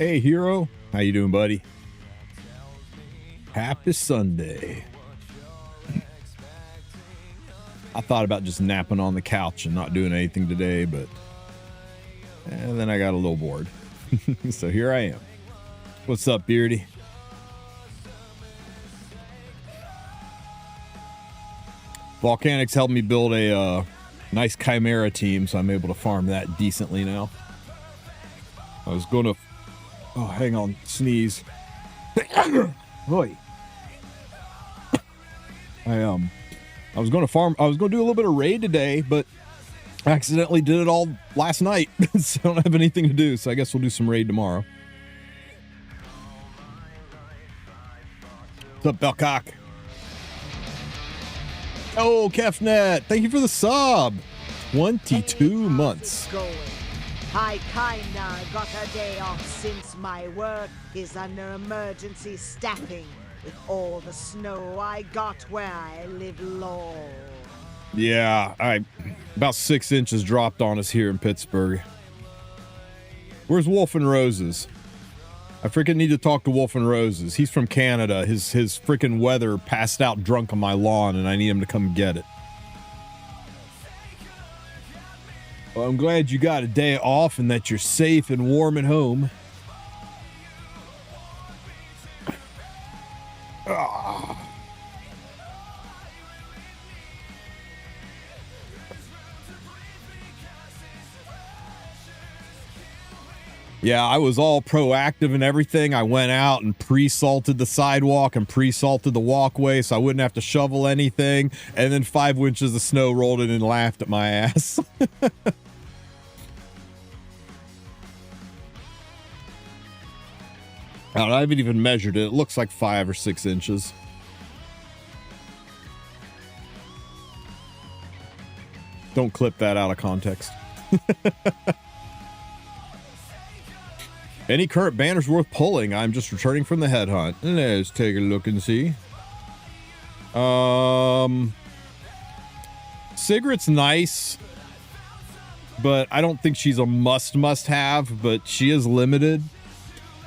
Hey, hero. How you doing, buddy? Happy Sunday. I thought about just napping on the couch and not doing anything today, but and then I got a little bored. So here I am. What's up, Beardy? Volcanics helped me build a nice Chimera team, so I'm able to farm that decently now. I was going to... Oh, hang on. Sneeze. Boy. I was going to farm... I was going to do a little bit of raid today, but I accidentally did it all last night. So I don't have anything to do, so I guess we'll do some raid tomorrow. What's up, Bellcock? Oh, Kefnet, thank you for the sub. 22 months. I kinda got a day off since my work is under emergency staffing with all the snow I got where I live low. Yeah, about 6 inches dropped on us here in Pittsburgh. Where's Wolf and Roses? I freaking need to talk to Wolf and Roses. He's from Canada. His freaking weather passed out drunk on my lawn, and I need him to come get it. Well, I'm glad you got a day off and that you're safe and warm at home. Yeah, I was all proactive and everything. I went out and pre-salted the sidewalk and pre-salted the walkway so I wouldn't have to shovel anything. And then 5 inches of snow rolled in and laughed at my ass. I haven't even measured it. It looks like 5 or 6 inches. Don't clip that out of context. Any current banners worth pulling? I'm just returning from the Headhunt. Let's take a look and see. Sigrid's nice, but I don't think she's a must have, but she is limited.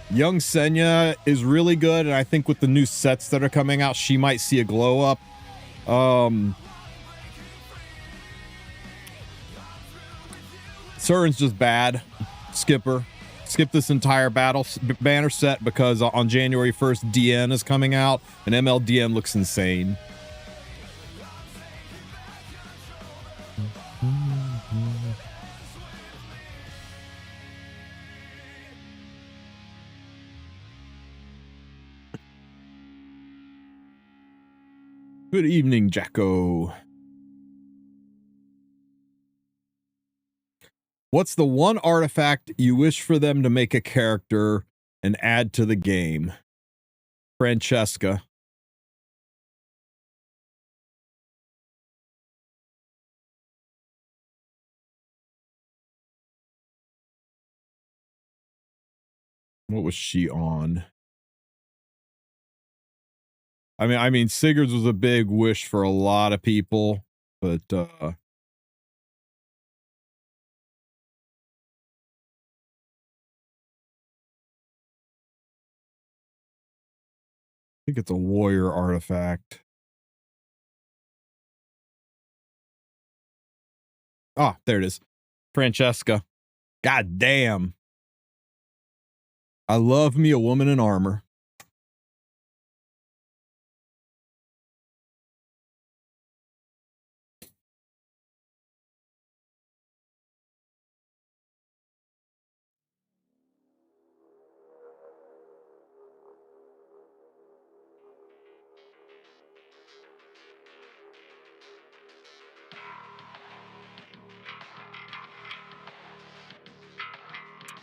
Young Senya is really good, and I think with the new sets that are coming out, she might see a glow up. Surin's just bad. Skipper. Skip this entire banner set because on January 1st, Diene is coming out, and MLDN looks insane. Good evening, Jacko. What's the one artifact you wish for them to make a character and add to the game? Francesca. What was she on? I mean, Sigurd's was a big wish for a lot of people, but I think it's a warrior artifact. Ah, there it is. Francesca. God damn. I love me a woman in armor.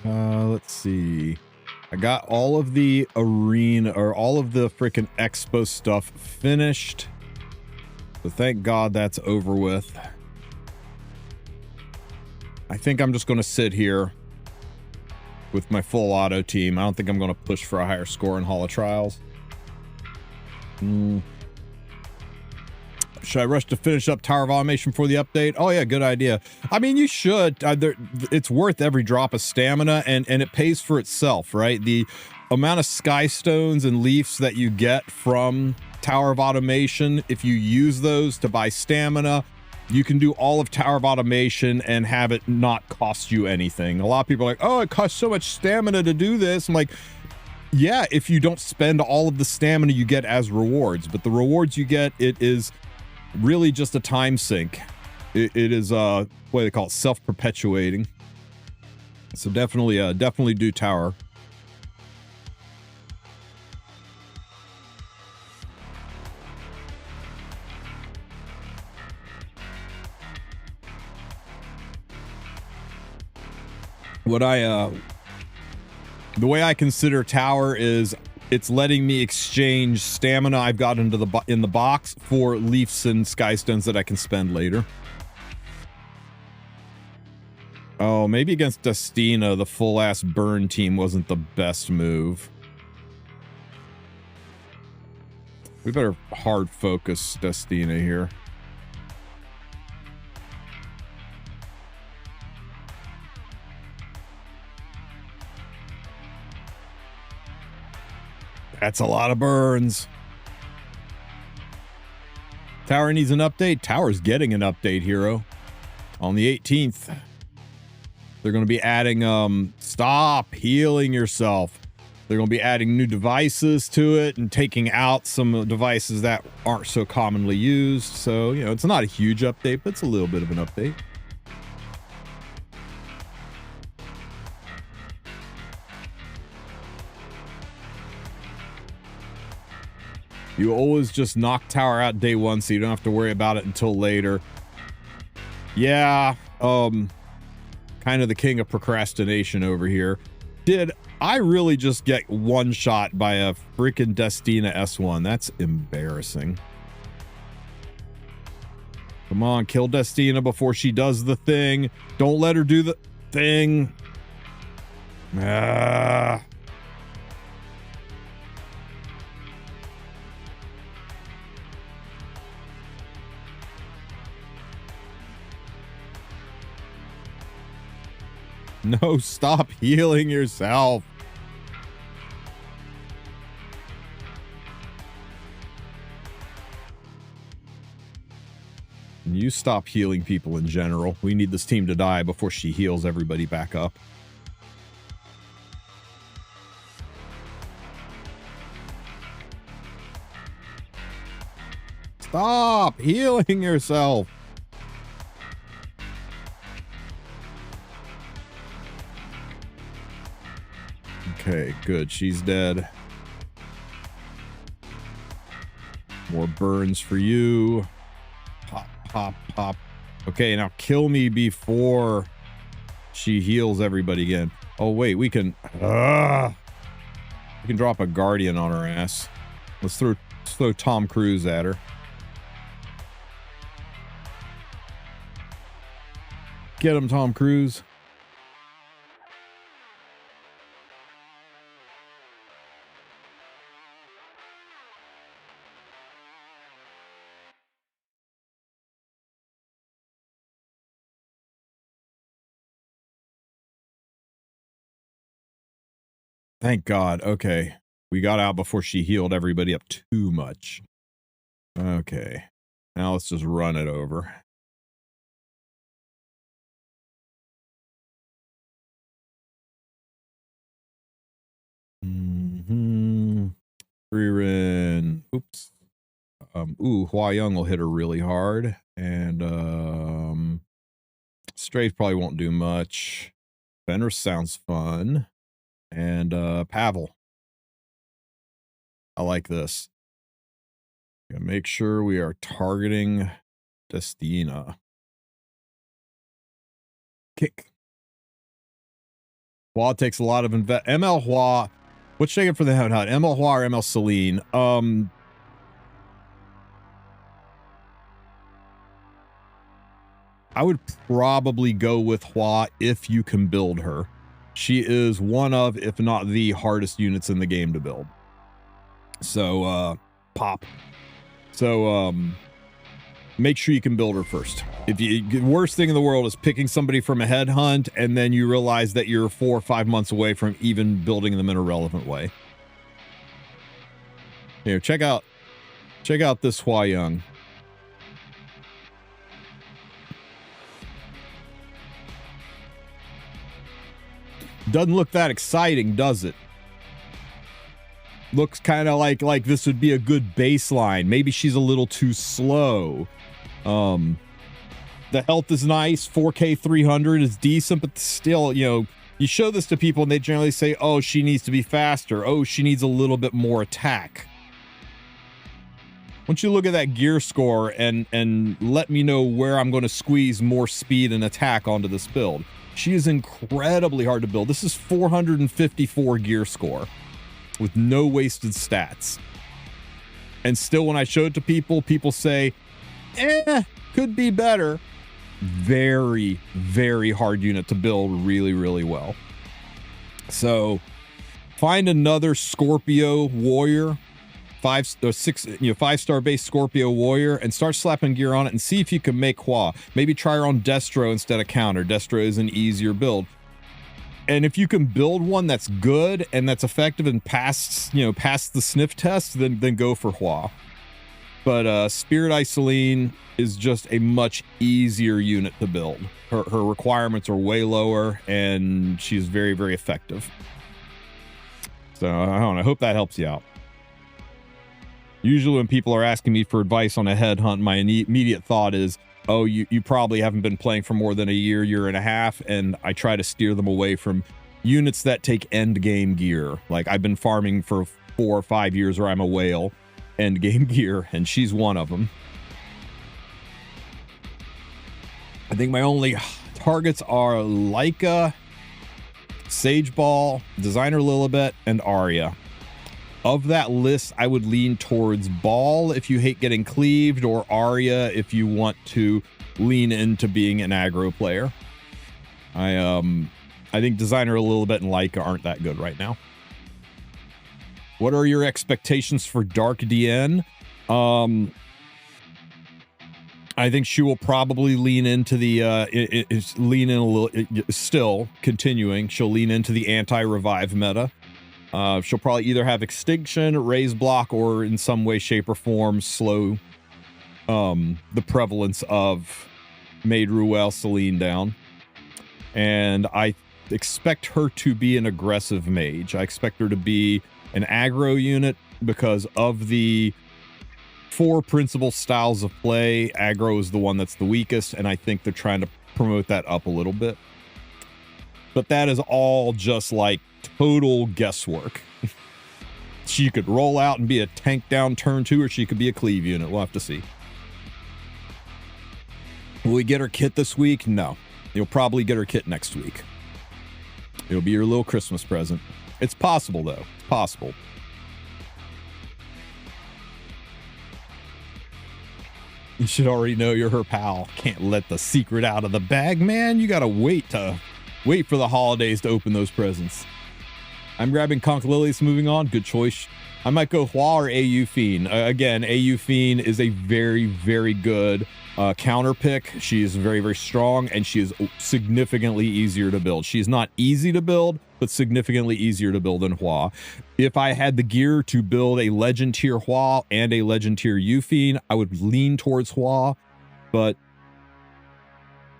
Let's see. I got all of the arena or all of the freaking expo stuff finished. So thank God that's over with. I think I'm just going to sit here with my full auto team. I don't think I'm going to push for a higher score in Hall of Trials. Should I rush to finish up Tower of Automation for the update? Oh yeah, good idea. I mean, you should. It's worth every drop of stamina, and it pays for itself, right? The amount of sky stones and leaves that you get from Tower of Automation, if you use those to buy stamina, you can do all of Tower of Automation and have it not cost you anything. A lot of people are like, oh, it costs so much stamina to do this. I'm like, yeah, if you don't spend all of the stamina you get as rewards, but the rewards you get, it is really just a time sink. It is what do they call it, self-perpetuating. So definitely do Tower. The way I consider Tower is it's letting me exchange stamina I've got in the box for leaves and skystones that I can spend later. Oh, maybe against Diene, the full-ass burn team wasn't the best move. We better hard focus Diene here. That's a lot of burns. Tower needs an update. Tower's getting an update, hero. On the 18th. They're going to be adding, stop healing yourself. They're going to be adding new devices to it and taking out some devices that aren't so commonly used. So, you know, it's not a huge update, but it's a little bit of an update. You always just knock Tower out day one, so you don't have to worry about it until later. Yeah, kind of the king of procrastination over here. Did I really just get one shot by a freaking Diene S1? That's embarrassing. Come on, kill Diene before she does the thing. Don't let her do the thing. Ah. No, stop healing yourself. You stop healing people in general. We need this team to die before she heals everybody back up. Stop healing yourself. Okay, good. She's dead. More burns for you. Pop, pop, pop. Okay, now kill me before she heals everybody again. Oh, wait, we can drop a guardian on her ass. Let's throw Tom Cruise at her. Get him, Tom Cruise. Thank God. Okay. We got out before she healed everybody up too much. Okay. Now let's just run it over. Ririn. Oops. Ooh, Hua Young will hit her really hard. And Strafe probably won't do much. Fenris sounds fun. And Pavel. I like this. Gotta make sure we are targeting Diene. Kick. Hua takes a lot of ML Hua. What's shaking for the Headhunt? ML Hua or ML Celine? I would probably go with Hua if you can build her. She is one of, if not the hardest units in the game to build. So, pop. So, make sure you can build her first. If you, the worst thing in the world is picking somebody from a headhunt and then you realize that you're 4 or 5 months away from even building them in a relevant way. Here, check out this Hua Young. Doesn't look that exciting, does it? Looks kind of like this would be a good baseline. Maybe she's a little too slow. The health is nice. 4K 300 is decent, but still, you know, you show this to people and they generally say, oh, she needs to be faster. Oh, she needs a little bit more attack. Once you look at that gear score and let me know where I'm going to squeeze more speed and attack onto this build. She is incredibly hard to build. This is 454 gear score with no wasted stats. And still, when I show it to people, people say, could be better. Very, very hard unit to build really, really well. So find another Scorpio warrior, 5 or 6, 5-star base Scorpio warrior, and start slapping gear on it and see if you can make Hua. Maybe try her on Destro instead of counter. Destro is an easier build. And if you can build one that's good and that's effective and pass the sniff test, then go for Hua. But Spirit Isoline is just a much easier unit to build. Her requirements are way lower, and she's very, very effective. So I don't know. I hope that helps you out. Usually when people are asking me for advice on a headhunt, my immediate thought is, oh, you probably haven't been playing for more than a year and a half, and I try to steer them away from units that take end game gear. Like, I've been farming for 4 or 5 years, or I'm a whale end game gear, and she's one of them. I think my only targets are Leica, Sageball, Designer Lilibet, and Arya. Of that list, I would lean towards Ball if you hate getting cleaved, or Arya if you want to lean into being an aggro player. I think Designer Lilibet and Leica aren't that good right now. What are your expectations for Dark Diene? I think she will probably lean into the still continuing. She'll lean into the anti-revive meta. She'll probably either have extinction, raise block, or in some way, shape, or form slow the prevalence of Maid Ruel Celine down. And I expect her to be an aggressive mage. I expect her to be an aggro unit because of the 4 principal styles of play. Aggro is the one that's the weakest, and I think they're trying to promote that up a little bit. But that is all just like total guesswork. She could roll out and be a tank down turn 2, or she could be a cleave unit. We'll have to see. Will we get her kit this week? No. You'll probably get her kit next week. It'll be your little Christmas present. It's possible, though. It's possible. You should already know you're her pal. Can't let the secret out of the bag, man. You gotta wait for the holidays to open those presents. I'm grabbing Conch Lilies. Moving on. Good choice. I might go Hua or AU Fiend. Again, AU Fiend is a very, very good counter pick. She is very, very strong, and she is significantly easier to build. She is not easy to build, but significantly easier to build than Hua. If I had the gear to build a Legend tier Hua and a Legend tier AU Fiend, I would lean towards Hua, but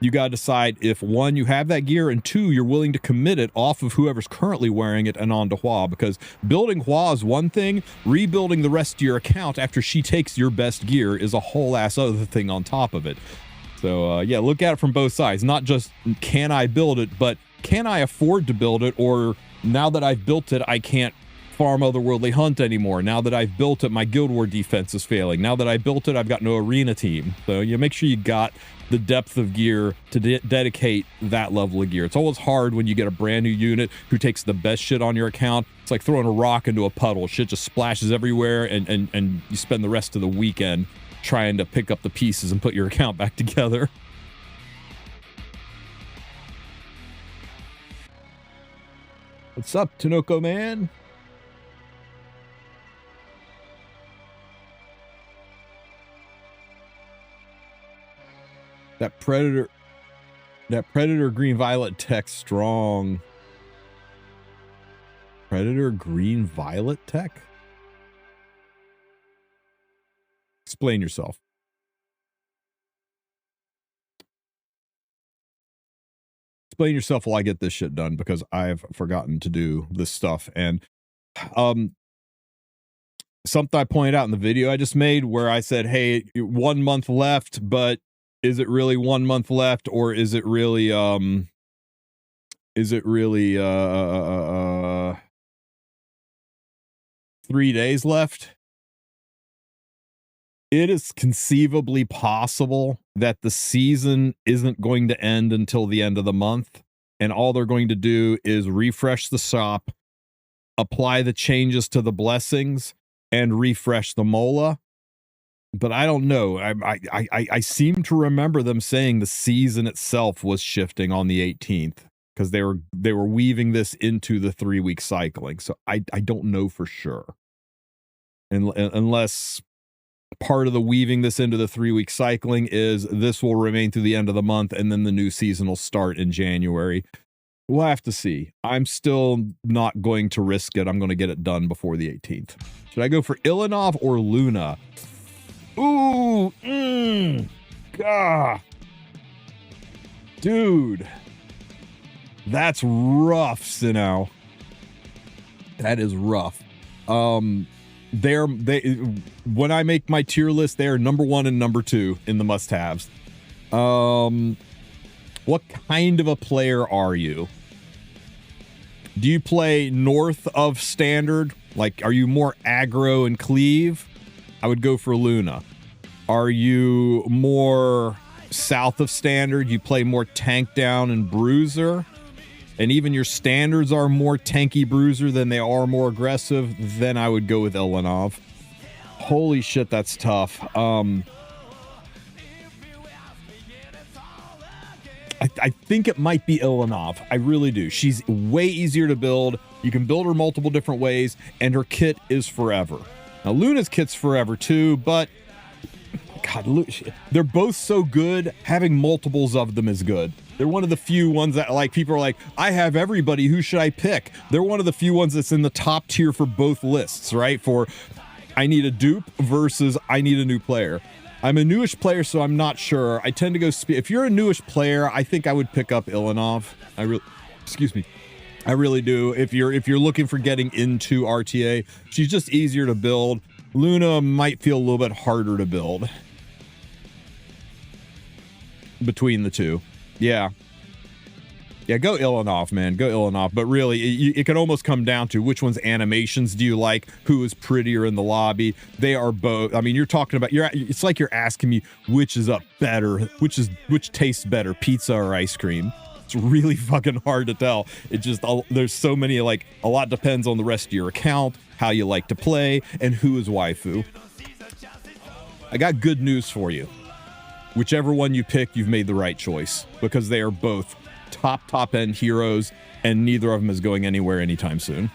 you got to decide if, 1, you have that gear, and 2, you're willing to commit it off of whoever's currently wearing it and onto Hua, because building Hua is one thing, rebuilding the rest of your account after she takes your best gear is a whole ass other thing on top of it. So yeah, look at it from both sides. Not just, can I build it, but can I afford to build it, or now that I've built it, I can't farm Otherworldly Hunt anymore. Now that I've built it, my Guild War defense is failing. Now that I built it, I've got no arena team. So you make sure you got the depth of gear to dedicate that level of gear. It's always hard when you get a brand new unit who takes the best shit on your account. It's like throwing a rock into a puddle. Shit just splashes everywhere, and you spend the rest of the weekend trying to pick up the pieces and put your account back together. What's up, Tanoko man? That Predator green violet tech strong. Predator green violet tech? Explain yourself. Explain yourself while I get this shit done, because I've forgotten to do this stuff. And something I pointed out in the video I just made where I said, hey, 1 month left, but is it really 1 month left, or is it really 3 days left? It is conceivably possible that the season isn't going to end until the end of the month, and all they're going to do is refresh the shop, apply the changes to the blessings, and refresh the mola. But I don't know. I seem to remember them saying the season itself was shifting on the 18th, because they were weaving this into the 3-week cycling. So I don't know for sure, unless part of the weaving this into the 3-week cycling is this will remain through the end of the month, and then the new season will start in January. We'll have to see. I'm still not going to risk it. I'm going to get it done before the 18th. Should I go for Ilanov or Luna? Ooh, God. Dude. That's rough, Sinnoh. That is rough. When I make my tier list, they are number 1 and number 2 in the must-haves. What kind of a player are you? Do you play north of standard? Like, are you more aggro and cleave? I would go for Luna. Are you more south of standard? You play more tank down and bruiser? And even your standards are more tanky bruiser than they are more aggressive? Then I would go with Ilanov. Holy shit, that's tough. I think it might be Ilanov. I really do. She's way easier to build. You can build her multiple different ways, and her kit is forever. Now, Luna's kit's forever too, but God, they're both so good. Having multiples of them is good. They're one of the few ones that, like, people are like, I have everybody, who should I pick? They're one of the few ones that's in the top tier for both lists, right? For I need a dupe versus I need a new player. I'm a newish player, so I'm not sure. I tend to go if you're a newish player, I think I would pick up Ilanov. Excuse me. I really do. If you're looking for getting into RTA, she's just easier to build. Luna might feel a little bit harder to build between the two. Yeah, go Ilanov, man. Go Ilanov. But really, it can almost come down to which one's animations do you like, who is prettier in the lobby. They are both. I mean, you're talking about, it's like you're asking me which is up better, which tastes better, pizza or ice cream. It's really fucking hard to tell. It just, there's so many, like, a lot depends on the rest of your account, how you like to play, and who is waifu. I got good news for you. Whichever one you pick, you've made the right choice, because they are both top end heroes, and neither of them is going anywhere anytime soon.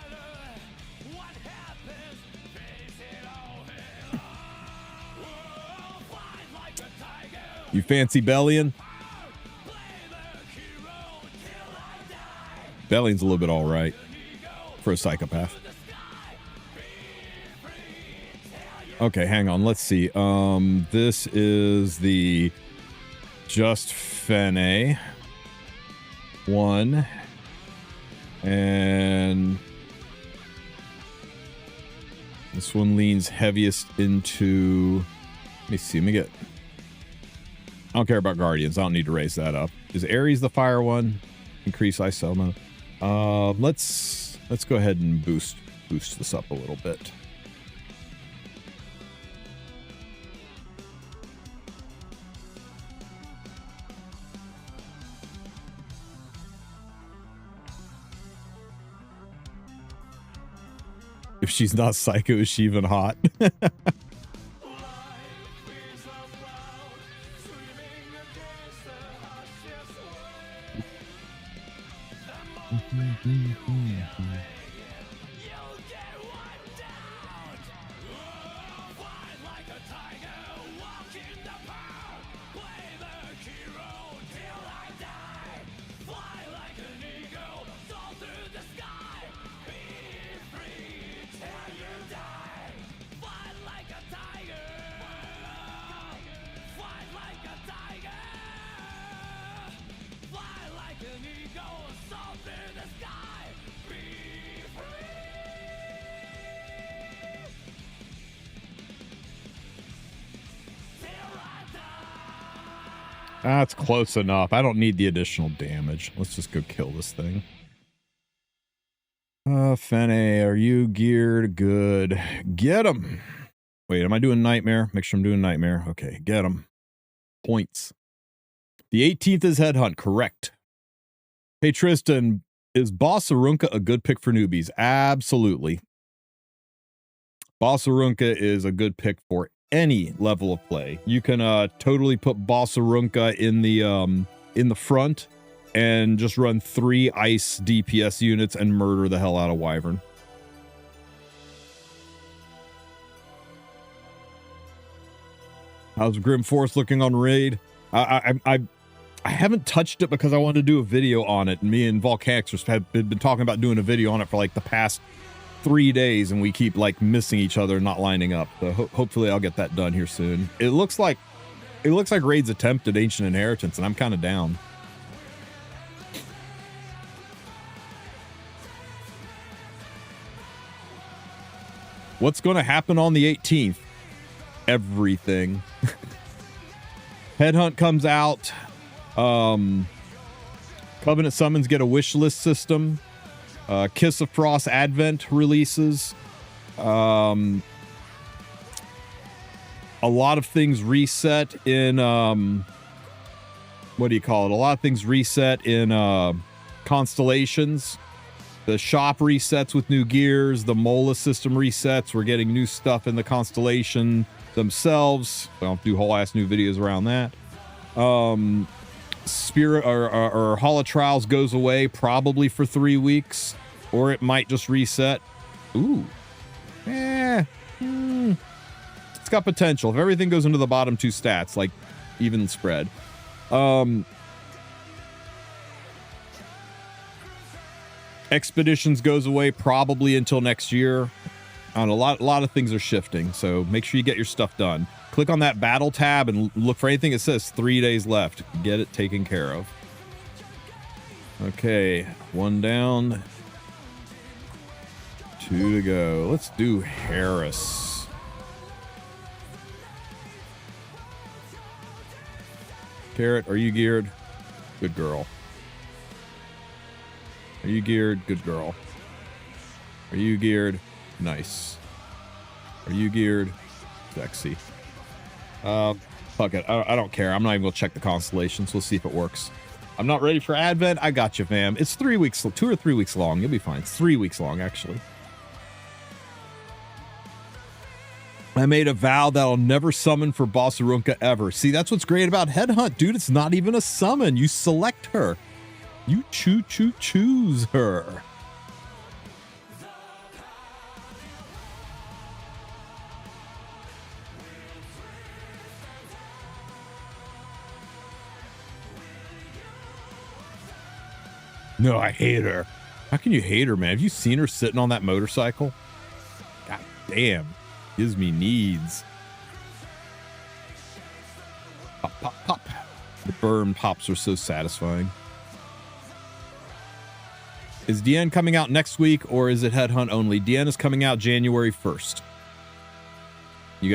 You fancy Bellion? Bellion's a little bit all right for a psychopath. Okay, hang on. Let's see. This is the Just Fene one, and this one leans heaviest into. Let me see. Let me get. I don't care about Guardians. I don't need to raise that up. Is Ares the fire one? Increase ISO. Let's go ahead and boost this up a little bit. If she's not psycho, is she even hot? That's close enough. I don't need the additional damage. Let's just go kill this thing. Fene, are you geared? Good. Get him. Wait, am I doing nightmare? Make sure I'm doing nightmare. Okay, get him. Points. The 18th is Headhunt, correct. Hey, Tristen, is Boss Arunca a good pick for newbies? Absolutely. Boss Arunca is a good pick for any level of play. You can totally put Boss Arunca in the front and just run 3 ice DPS units and murder the hell out of Wyvern. How's Grim Force looking on raid? I haven't touched it because I wanted to do a video on it. And me and Volcanix have been talking about doing a video on it for like the past 3 days, and we keep like missing each other and not lining up. So hopefully I'll get that done here soon. It looks like Raid's attempt at Ancient Inheritance, and I'm kind of down. What's going to happen on the 18th? Everything. Headhunt comes out. Covenant Summons get a wish list system. Kiss of Frost Advent releases. A lot of things reset in what do you call it? A lot of things reset in Constellations. The shop resets with new gears. The Mola system resets. We're getting new stuff in the Constellation themselves. I don't do whole ass new videos around that. Spirit or Hall of Trials goes away probably for 3 weeks, or it might just reset. Ooh. It's got potential. If everything goes into the bottom 2 stats, like even spread. Expeditions goes away probably until next year. A lot of things are shifting, so make sure you get your stuff done. Click on that battle tab and look for anything that says 3 days left. Get it taken care of. Okay, 1 down. 2 to go. Let's do Harris. Carrot, are you geared? Good girl. Are you geared? Good girl. Are you geared? Nice. Are you geared? Sexy. Fuck it. I don't care. I'm not even gonna check the constellations. We'll see if it works. I'm not ready for Advent. I got you, fam. It's 3 weeks, 2 or 3 weeks long. You'll be fine. It's 3 weeks long, actually. I made a vow that I'll never summon for Boss Arunca ever. See, that's what's great about Headhunt, dude. It's not even a summon. You select her. You choose her. No, I hate her. How can you hate her, man? Have you seen her sitting on that motorcycle? God damn. Gives me needs. Pop, pop, pop. The burn pops are so satisfying. Is Diene coming out next week, or is it Headhunt only? Diene is coming out January 1st. You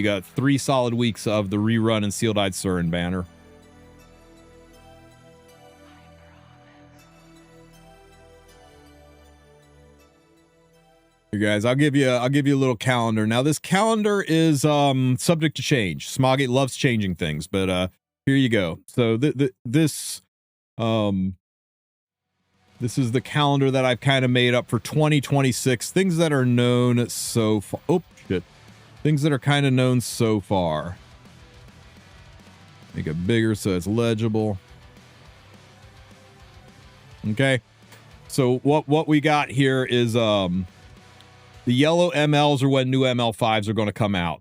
got 3 solid weeks of the rerun and Sealed-Eyed Surin banner. Here, guys, I'll give you a little calendar. Now, this calendar is subject to change. Smogate loves changing things, but here you go. So this is the calendar that I've kind of made up for 2026. Things that are known so far. Oh, shit. Things that are kind of known so far. Make it bigger so it's legible. Okay. So what we got here is the yellow MLs are when new ML5s are going to come out.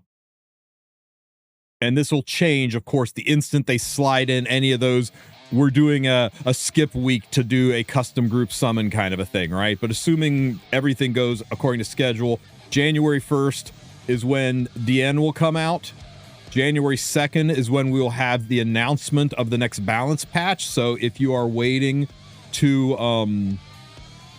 And this will change, of course, the instant they slide in any of those. We're doing a skip week to do a custom group summon kind of a thing, right? But assuming everything goes according to schedule, January 1st is when Diene will come out. January 2nd is when we will have the announcement of the next balance patch. So if you are waiting to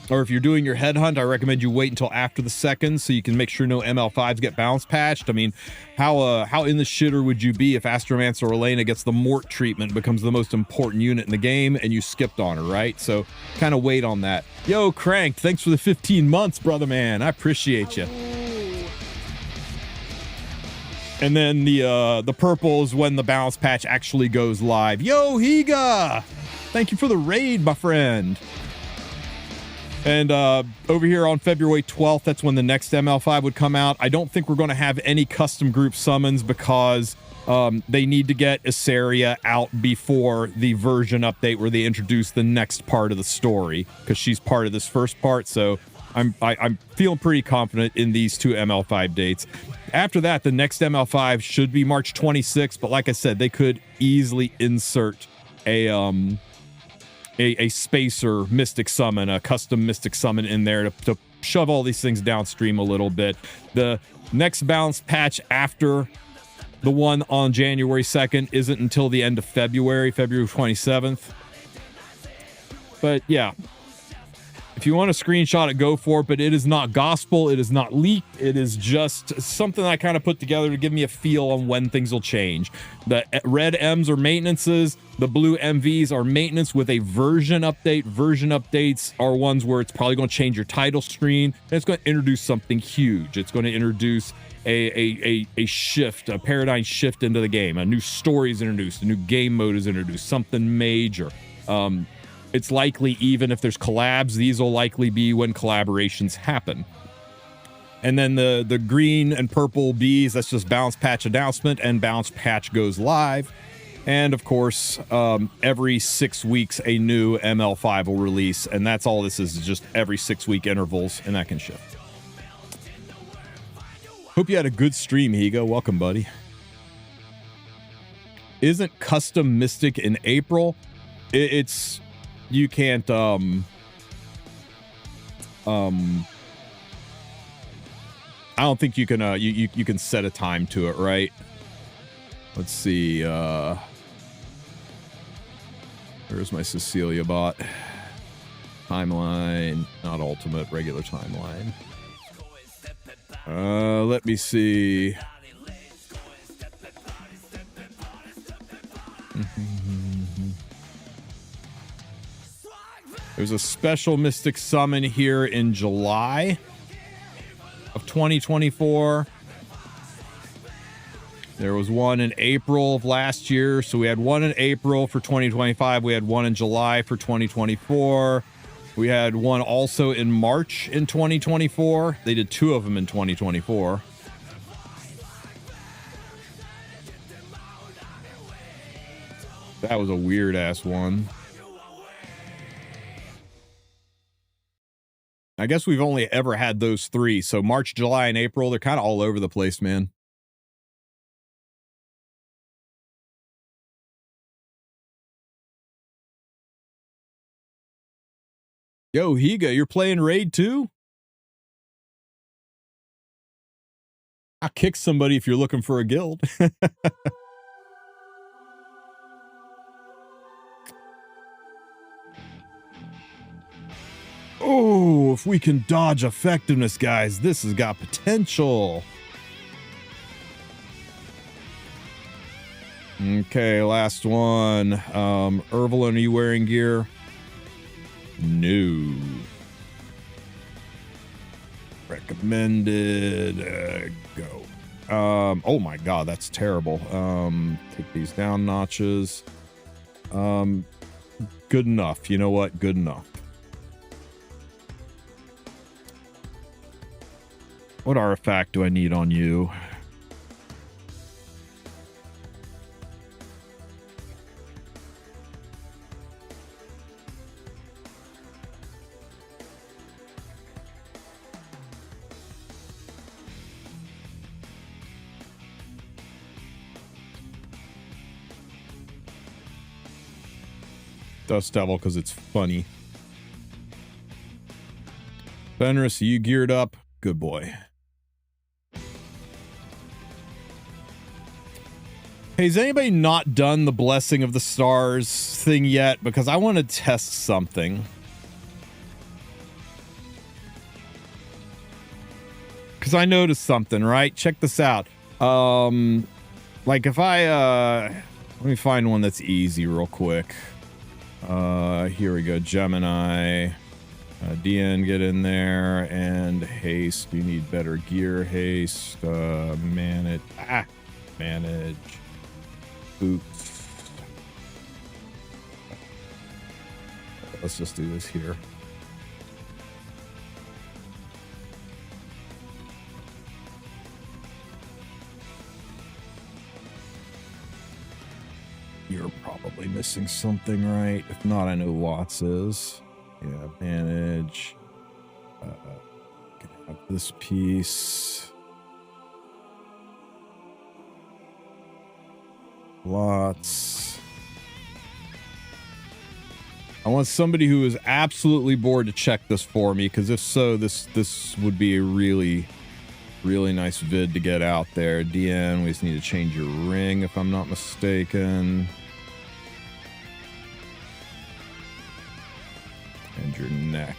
or if you're doing your headhunt, I recommend you wait until after the 2nd so you can make sure no ML5s get balance patched. I mean, how in the shitter would you be if Astromancer or Elena gets the Mort treatment, becomes the most important unit in the game, and you skipped on her, right? So kind of wait on that. Yo, Crank, thanks for the 15 months, brother man. I appreciate you. And then the purple is when the balance patch actually goes live. Yo, Higa! Thank you for the raid, my friend. And over here on February 12th, that's when the next ML5 would come out. I don't think we're going to have any custom group summons because they need to get Issaria out before the version update where they introduce the next part of the story, because she's part of this first part. So I'm feeling pretty confident in these 2 ML5 dates. After that, the next ML5 should be March 26th, but like I said, they could easily insert a spacer mystic summon, a custom mystic summon in there to shove all these things downstream a little bit. The next balance patch after the one on January 2nd isn't until the end of February 27th. But yeah, if you want to screenshot it, go for it, but it is not gospel. It is not leaked. It is just something I kind of put together to give me a feel on when things will change. The red M's are maintenances. The blue MVs are maintenance with a version update. Version updates are ones where it's probably going to change your title screen. And it's going to introduce something huge. It's going to introduce a shift, a paradigm shift into the game. A new story is introduced. A new game mode is introduced. Something major. It's likely, even if there's collabs, these will likely be when collaborations happen. And then the green and purple Bs, that's just balance patch announcement, and balance patch goes live. And of course, every 6 weeks, a new ML5 will release. And that's all this is just every 6-week intervals, and that can shift. Hope you had a good stream, Higo. Welcome, buddy. Isn't custom Mystic in April? It's... You can't, I don't think you can, you can set a time to it, right? Let's see, where's my Cecilia bot? Timeline, not ultimate, regular timeline. Let me see. There's a special Mystic Summon here in July of 2024. There was one in April of last year. So we had one in April for 2025. We had one in July for 2024. We had one also in March in 2024. They did 2 of them in 2024. That was a weird ass one. I guess we've only ever had those 3. So March, July, and April, they're kind of all over the place, man. Yo, Higa, you're playing Raid 2? I'll kick somebody if you're looking for a guild. Oh, if we can dodge effectiveness, guys, this has got potential. Okay, last one. Ervelyn, are you wearing gear? No. Recommended. Go. Oh my god, that's terrible. Take these down notches. Good enough. You know what? Good enough. What artifact do I need on you? Dust Devil, because it's funny. Fenris, are you geared up? Good boy. Hey, has anybody not done the Blessing of the Stars thing yet? Because I want to test something. because I noticed something, right? Check this out. Like if I, let me find one that's easy real quick. Here we go. Gemini. Diene, get in there. And haste. You need better gear. Haste. Manage. Manage. Boots. Let's just do this here. You're probably missing something, right? If not, I know Watts is. Yeah, manage. Can have this piece. Lots. I want somebody who is absolutely bored to check this for me, because if so, this would be a really nice vid to get out there. Diene, we just need to change your ring if I'm not mistaken. And your neck.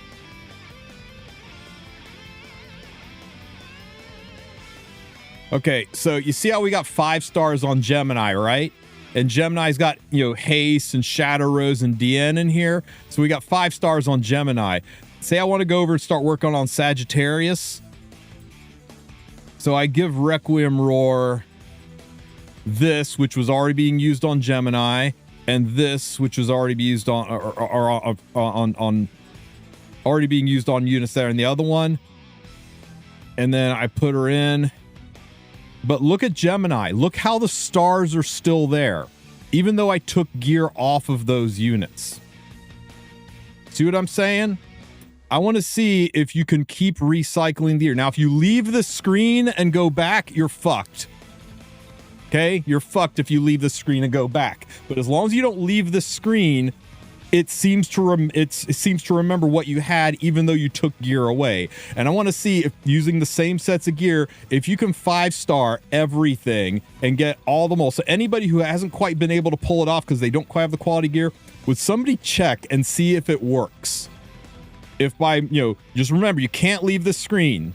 Okay, so you see how we got 5 stars on Gemini, right? And Gemini's got, you know, Haste and Shadow Rose and Diene in here. So we got 5 stars on Gemini. Say I want to go over and start working on Sagittarius. So I give Requiem Roar this, which was already being used on Gemini, and this, which was already being used on already being used on units there, and the other one. And then I put her in. But look at Gemini. Look how the stars are still there, even though I took gear off of those units. See what I'm saying? I want to see if you can keep recycling the gear. Now, if you leave the screen and go back, you're fucked. Okay? You're fucked if you leave the screen and go back. But as long as you don't leave the screen, it seems to remember what you had, even though you took gear away. And I want to see if, using the same sets of gear, if you can 5-star everything and get all the most. So anybody who hasn't quite been able to pull it off because they don't quite have the quality gear, would somebody check and see if it works? If by, you know, just remember, you can't leave the screen.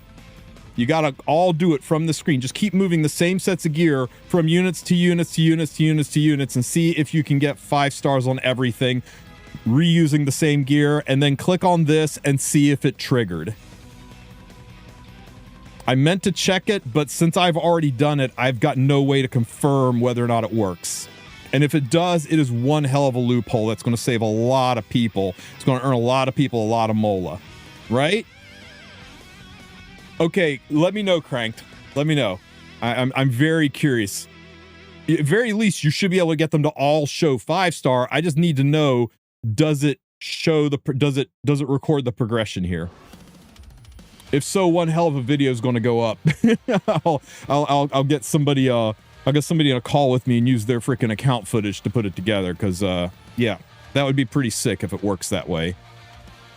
You gotta all do it from the screen. Just keep moving the same sets of gear from units to units to units to units to units, and see if you can get 5 stars on everything, reusing the same gear, and then click on this and see if it triggered. I meant to check it, but since I've already done it, I've got no way to confirm whether or not it works. And if it does, it is one hell of a loophole that's going to save a lot of people. It's going to earn a lot of people a lot of mola, right? Okay, let me know, Cranked. Let me know. I'm very curious. At very least, you should be able to get them to all show 5-star. I just need to know, does it show the does it record the progression here? If so, one hell of a video is going to go up. I'll get somebody I'll get somebody on a call with me and use their freaking account footage to put it together, because yeah, that would be pretty sick if it works that way.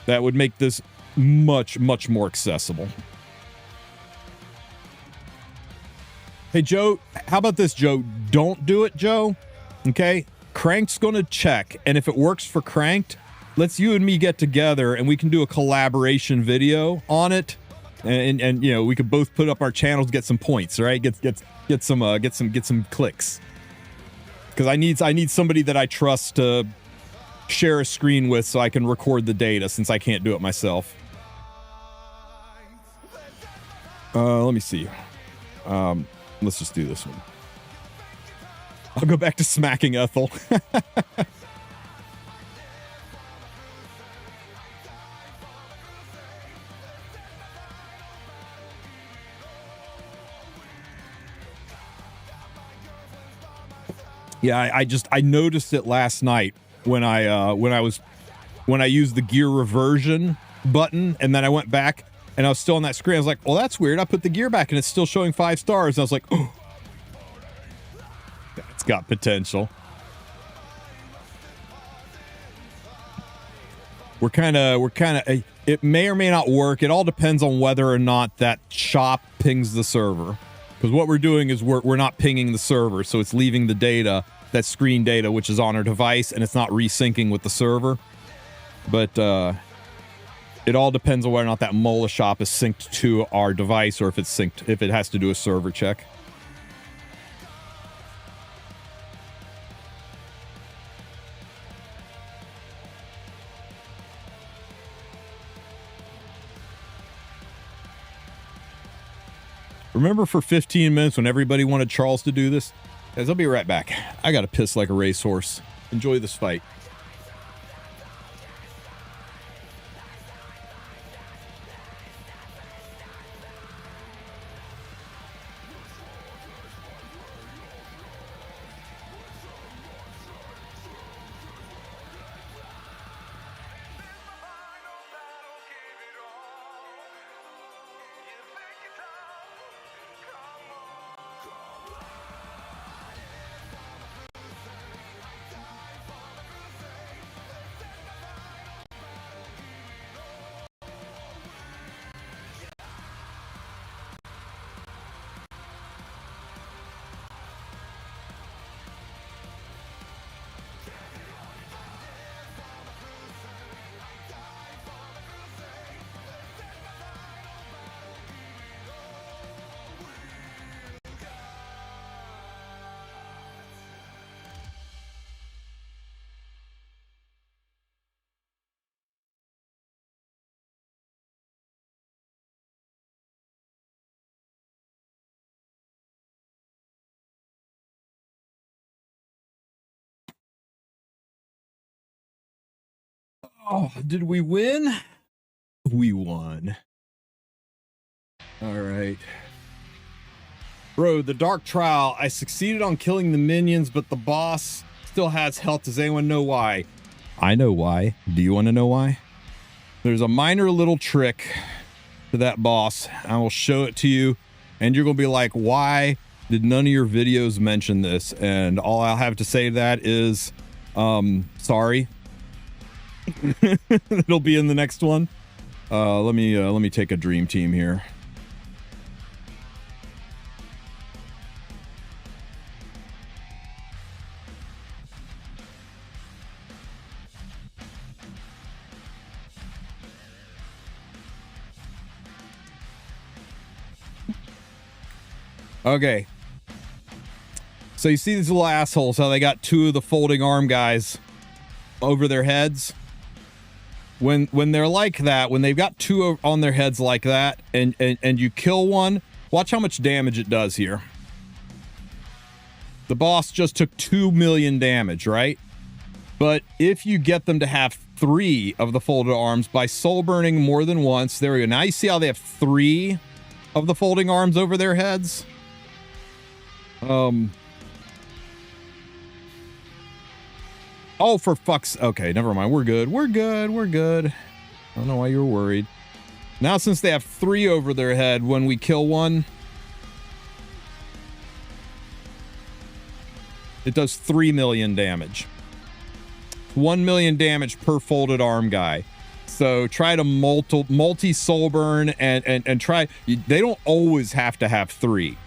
That would make this much more accessible. Hey, Joe, how about this, Joe? Don't do it, Joe. Okay? Cranked's going to check, and if it works for Cranked, let's you and me get together and we can do a collaboration video on it. And you know, we could both put up our channels, get some points, right? Get some clicks. Because I need somebody that I trust to share a screen with so I can record the data, since I can't do it myself. Let me see. Let's just do this one. I'll go back to smacking Ethel. Yeah, I noticed it last night when I used the gear reversion button, and then I went back and I was still on that screen. I was like, well, that's weird. I put the gear back and it's still showing 5 stars. And I was like, oh, that's got potential. We're kind of, it may or may not work. It all depends on whether or not that shop pings the server. Because what we're doing is we're not pinging the server, so it's leaving the data, that screen data, which is on our device, and it's not resyncing with the server. But It all depends on whether or not that Mola shop is synced to our device or if it's synced, if it has to do a server check. Remember for 15 minutes when everybody wanted Charles to do this? Guys, I'll be right back. I gotta piss like a racehorse. Enjoy this fight. Oh, did we win? We won. All right. Bro, the Dark Trial. I succeeded on killing the minions, but the boss still has health. Does anyone know why? I know why. Do you want to know why? There's a minor little trick to that boss. I will show it to you, and you're going to be like, why did none of your videos mention this? And all I'll have to say to that is, sorry. It'll be in the next one. Let me take a dream team here. Okay. So you see these little assholes, how they got two of the folding arm guys over their heads? When they're like that, when they've got two on their heads like that, and you kill one, watch how much damage it does here. The boss just took 2 million damage, right? But if you get them to have 3 of the folded arms by soul burning more than once, there we go. Now you see how they have 3 of the folding arms over their heads? Oh, for fuck's... Okay, never mind. We're good. We're good. We're good. I don't know why you were worried. Now, since they have 3 over their head, when we kill one, it does 3 million damage. 1 million damage per folded arm guy. So try to multi-soul burn and try... They don't always have to have 3.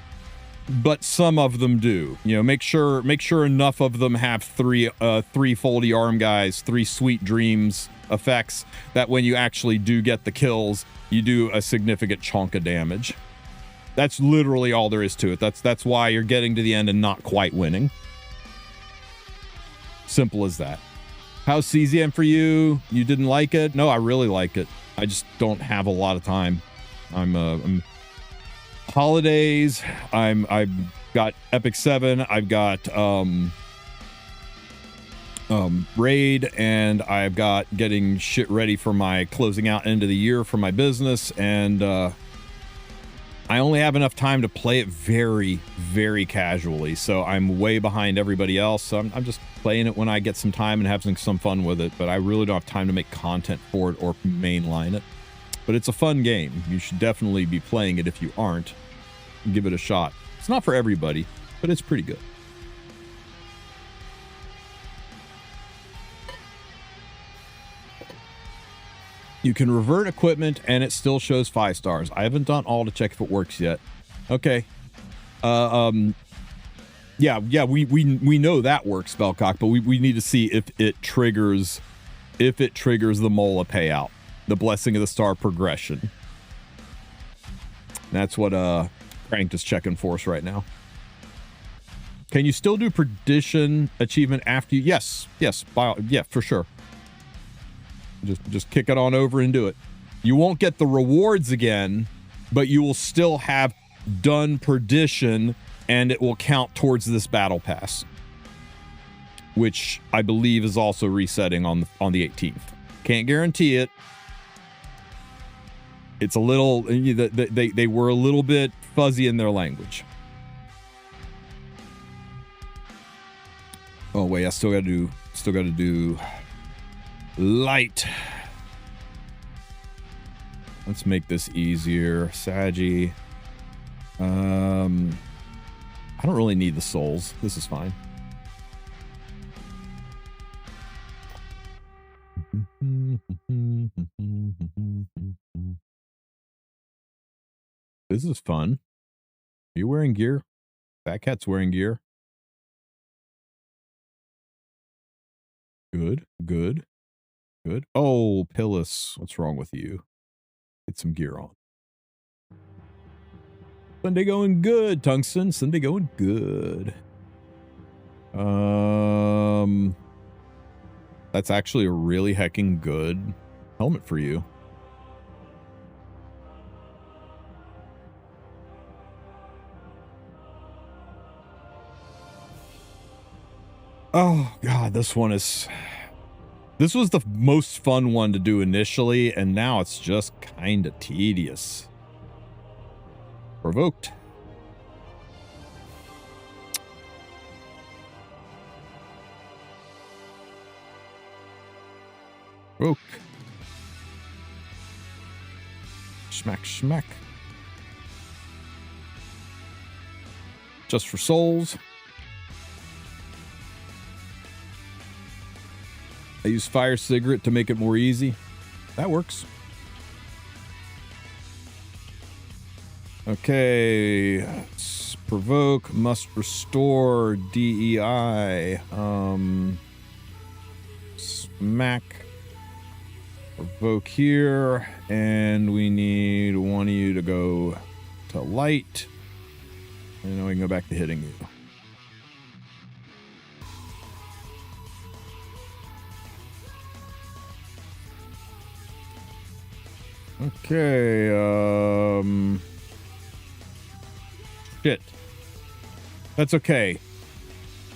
But some of them do. You know, make sure enough of them have 3 foldy arm guys, 3 sweet dreams effects, that when you actually do get the kills, you do a significant chunk of damage. That's literally all there is to it. That's why you're getting to the end and not quite winning. Simple as that. How's CZM for you? You didn't like it? No, I really like it. I just don't have a lot of time. I'm holidays. I've got Epic 7. I've got Raid, and I've got getting shit ready for my closing out end of the year for my business, and I only have enough time to play it very, very casually. So I'm way behind everybody else. So I'm just playing it when I get some time and having some fun with it. But I really don't have time to make content for it or mainline it. But it's a fun game. You should definitely be playing it if you aren't. Give it a shot. It's not for everybody, but it's pretty good. You can revert equipment and it still shows 5 stars. I haven't done all to check if it works yet. Okay. Yeah, we know that works, Spellcock, but we need to see if it triggers the Mola payout. the Blessing of the Star progression. That's what Cranked is checking for us right now. Can you still do Perdition achievement after you? Yes, yeah, for sure. Just kick it on over and do it. You won't get the rewards again, but you will still have done Perdition, and it will count towards this battle pass, which I believe is also resetting on the 18th. Can't guarantee it. It's a little, they were a little bit fuzzy in their language. Oh wait, I still got to do light. Let's make this easier. Saggy. I don't really need the souls. This is fine. This is fun. Are you wearing gear? Fat Cat's wearing gear. Good. Oh, Pillis, what's wrong with you? Get some gear on. Sunday going good, Tungsten. Sunday going good. That's actually a really hecking good helmet for you. Oh god, this was the most fun one to do initially, and now it's just kind of tedious. Provoked. Provoke. Smack, smack. Just for souls. I use Fire Cigarette to make it more easy. That works. Okay. Let's provoke, must restore, DEI. Smack. Provoke here. And we need one of you to go to light. And then we can go back to hitting you. Okay, shit. That's okay.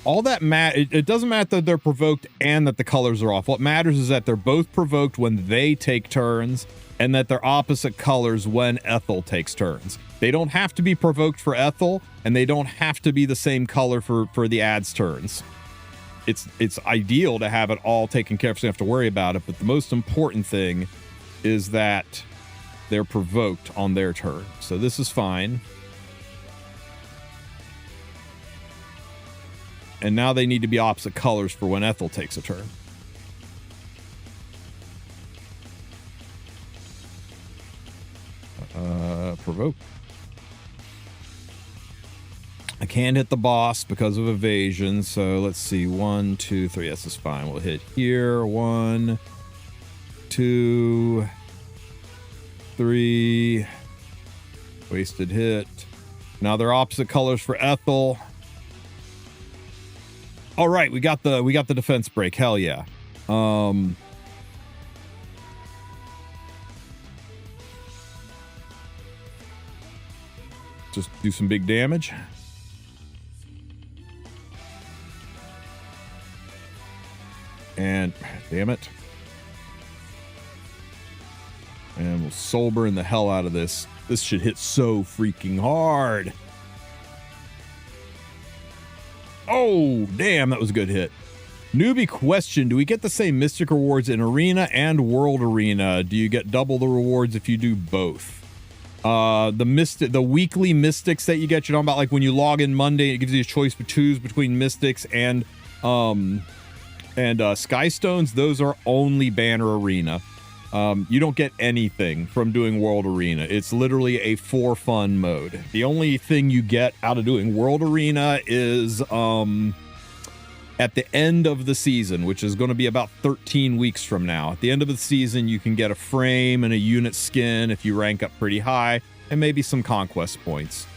All that it doesn't matter that they're provoked and that the colors are off. What matters is that they're both provoked when they take turns, and that they're opposite colors when Ethel takes turns. They don't have to be provoked for Ethel, and they don't have to be the same color for the ad's turns. It's ideal to have it all taken care of so you don't have to worry about it, but the most important thing is that they're provoked on their turn. So this is fine. And now they need to be opposite colors for when Ethel takes a turn. Provoke. I can't hit the boss because of evasion. So let's see. 1, 2, 3. This is fine. We'll hit here. 1, 2, 3. Wasted hit. Now they're opposite colors for Ethel. All right, we got the defense break. Hell yeah. Just do some big damage. And damn it. And we'll soul burn the hell out of this. This should hit so freaking hard. Oh, damn, that was a good hit. Newbie question, do we get the same Mystic rewards in Arena and World Arena? Do you get double the rewards if you do both? The weekly Mystics that you get, you know about, like when you log in Monday, it gives you a choice to choose between Mystics and Sky Stones. Those are only Banner Arena. You don't get anything from doing World Arena. It's literally a for fun mode. The only thing you get out of doing World Arena is at the end of the season, which is going to be about 13 weeks from now. At the end of the season, you can get a frame and a unit skin if you rank up pretty high, and maybe some conquest points.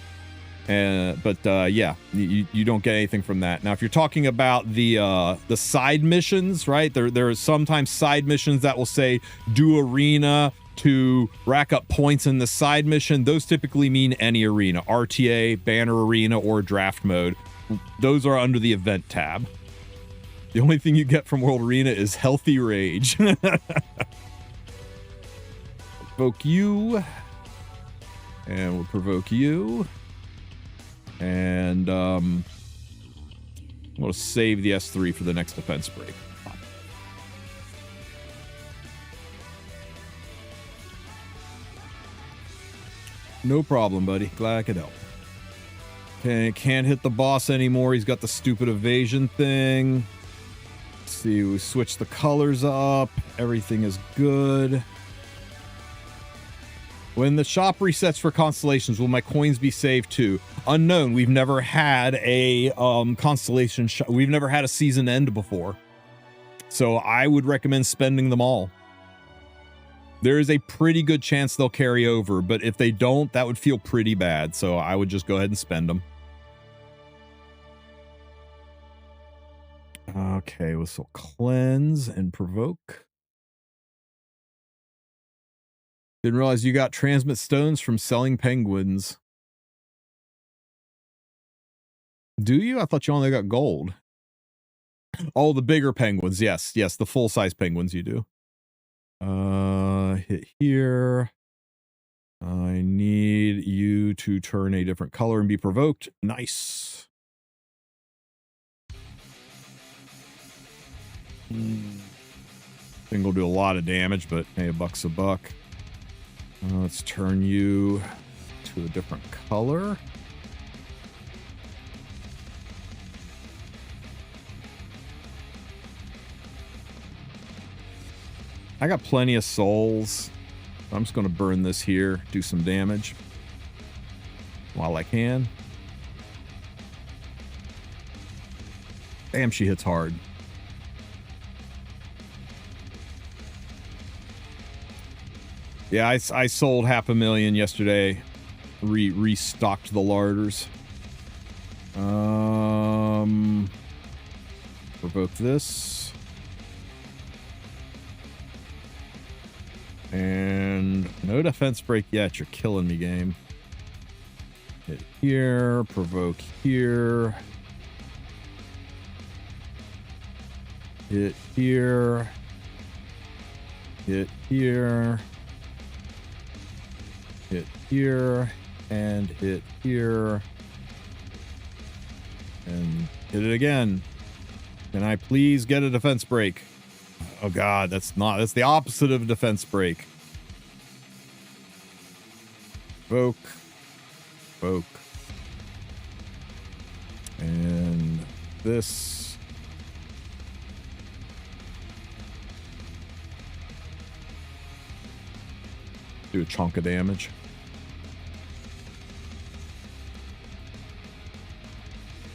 But yeah, you don't get anything from that. Now, if you're talking about the side missions, right? There are sometimes side missions that will say do arena to rack up points in the side mission. Those typically mean any arena, RTA, banner arena, or draft mode. Those are under the event tab. The only thing you get from World Arena is healthy rage. Provoke you. And we'll provoke you. And I'm going to save the S3 for the next defense break. No problem, buddy. Glad I could help. Okay, can't hit the boss anymore. He's got the stupid evasion thing. Let's see, we switch the colors up. Everything is good. When the shop resets for constellations, will my coins be saved too? Unknown. We've never had a constellation shop. We've never had a season end before. So I would recommend spending them all. There is a pretty good chance they'll carry over, but if they don't, that would feel pretty bad. So I would just go ahead and spend them. Okay, so cleanse and provoke. Didn't realize you got transmit stones from selling penguins. Do you? I thought you only got gold. Oh, the bigger penguins. Yes, yes, the full-size penguins you do. Hit here. I need you to turn a different color and be provoked. Nice. Thing will do a lot of damage, but hey, a buck's a buck. Let's turn you to a different color. I got plenty of souls. I'm just going to burn this here, do some damage while I can. Damn, she hits hard. Yeah, I sold 500,000 yesterday. Restocked the larders. Provoke this. And no defense break yet. You're killing me, game. Hit here. Provoke here. Hit here. Hit here. Hit here. And hit here. And hit it again. Can I please get a defense break? Oh god, that's the opposite of defense break. Evoke. Evoke. And this. Do a chunk of damage.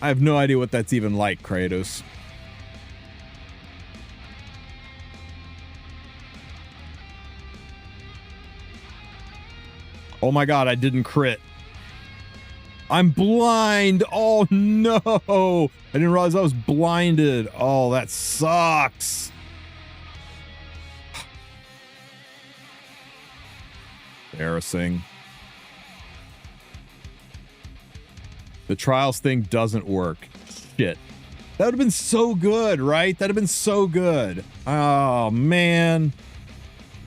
I have no idea what that's even like, Kratos. Oh my god, I didn't crit. I'm blind. Oh no. I didn't realize I was blinded. Oh, that sucks. Embarrassing. The trials thing doesn't work. Shit. That would have been so good, right? That would have been so good. Oh, man.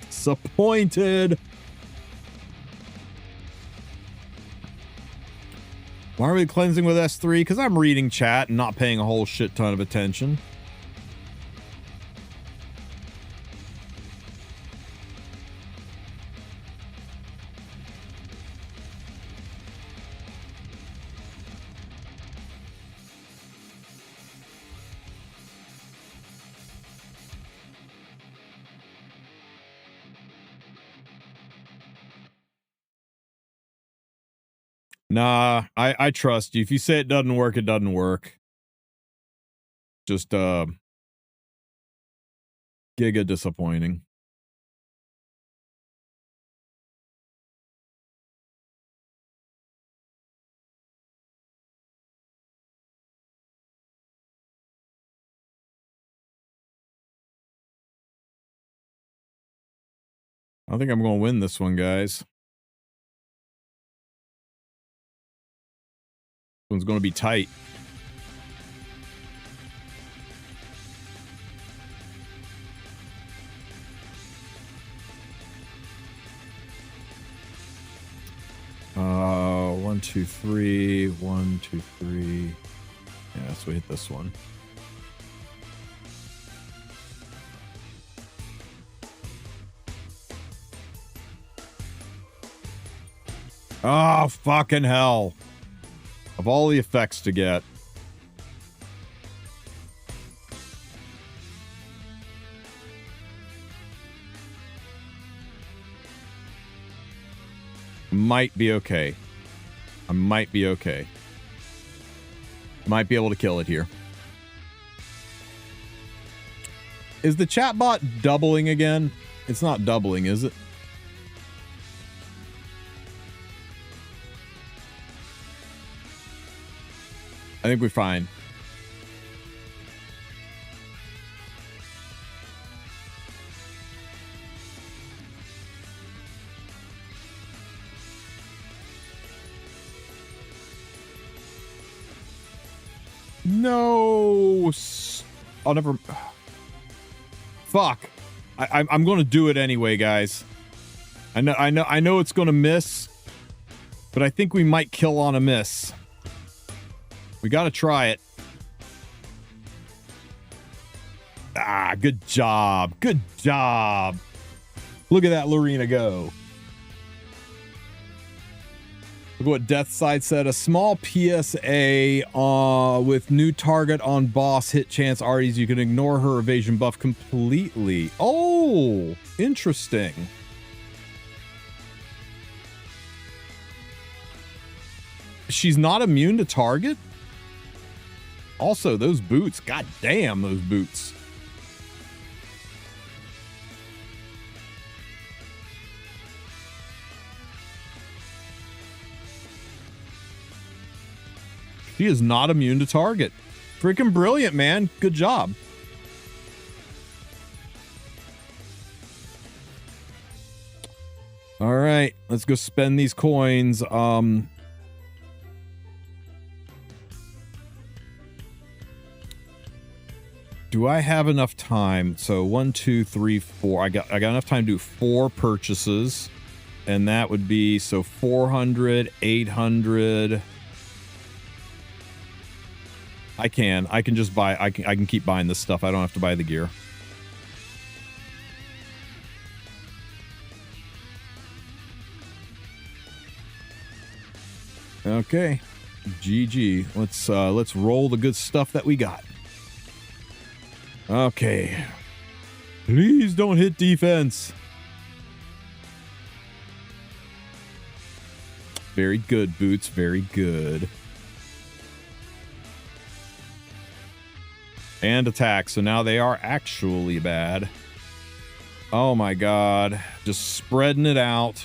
Disappointed. Why are we cleansing with S3? Because I'm reading chat and not paying a whole shit ton of attention. Nah, I trust you. If you say it doesn't work, it doesn't work. Just giga disappointing. I think I'm going to win this one, guys. This one's going to be tight. One, two, three. 1, 2, 3. Yeah, so we hit this one. Oh, fucking hell. Of all the effects to get. Might be okay. I might be okay. Might be able to kill it here. Is the chatbot doubling again? It's not doubling, is it? I think we're fine. No. I'll never. Fuck. I'm going to do it anyway, guys. I know it's going to miss, but I think we might kill on a miss. We got to try it. Ah, good job. Good job. Look at that Lorena go. Look what Deathside said. A small PSA with new target on boss hit chance Arties. You can ignore her evasion buff completely. Oh, interesting. She's not immune to target? Also, those boots. God damn, those boots. She is not immune to target. Freaking brilliant, man. Good job. All right, let's go spend these coins. Do I have enough time? So 1, 2, 3, 4. I got enough time to do 4 purchases, and that would be so 400, 800. I can just buy. I can keep buying this stuff. I don't have to buy the gear. Okay, GG. Let's roll the good stuff that we got. Okay. Please don't hit defense. Very good, Boots. Very good. And attack. So now they are actually bad. Oh my god. Just spreading it out.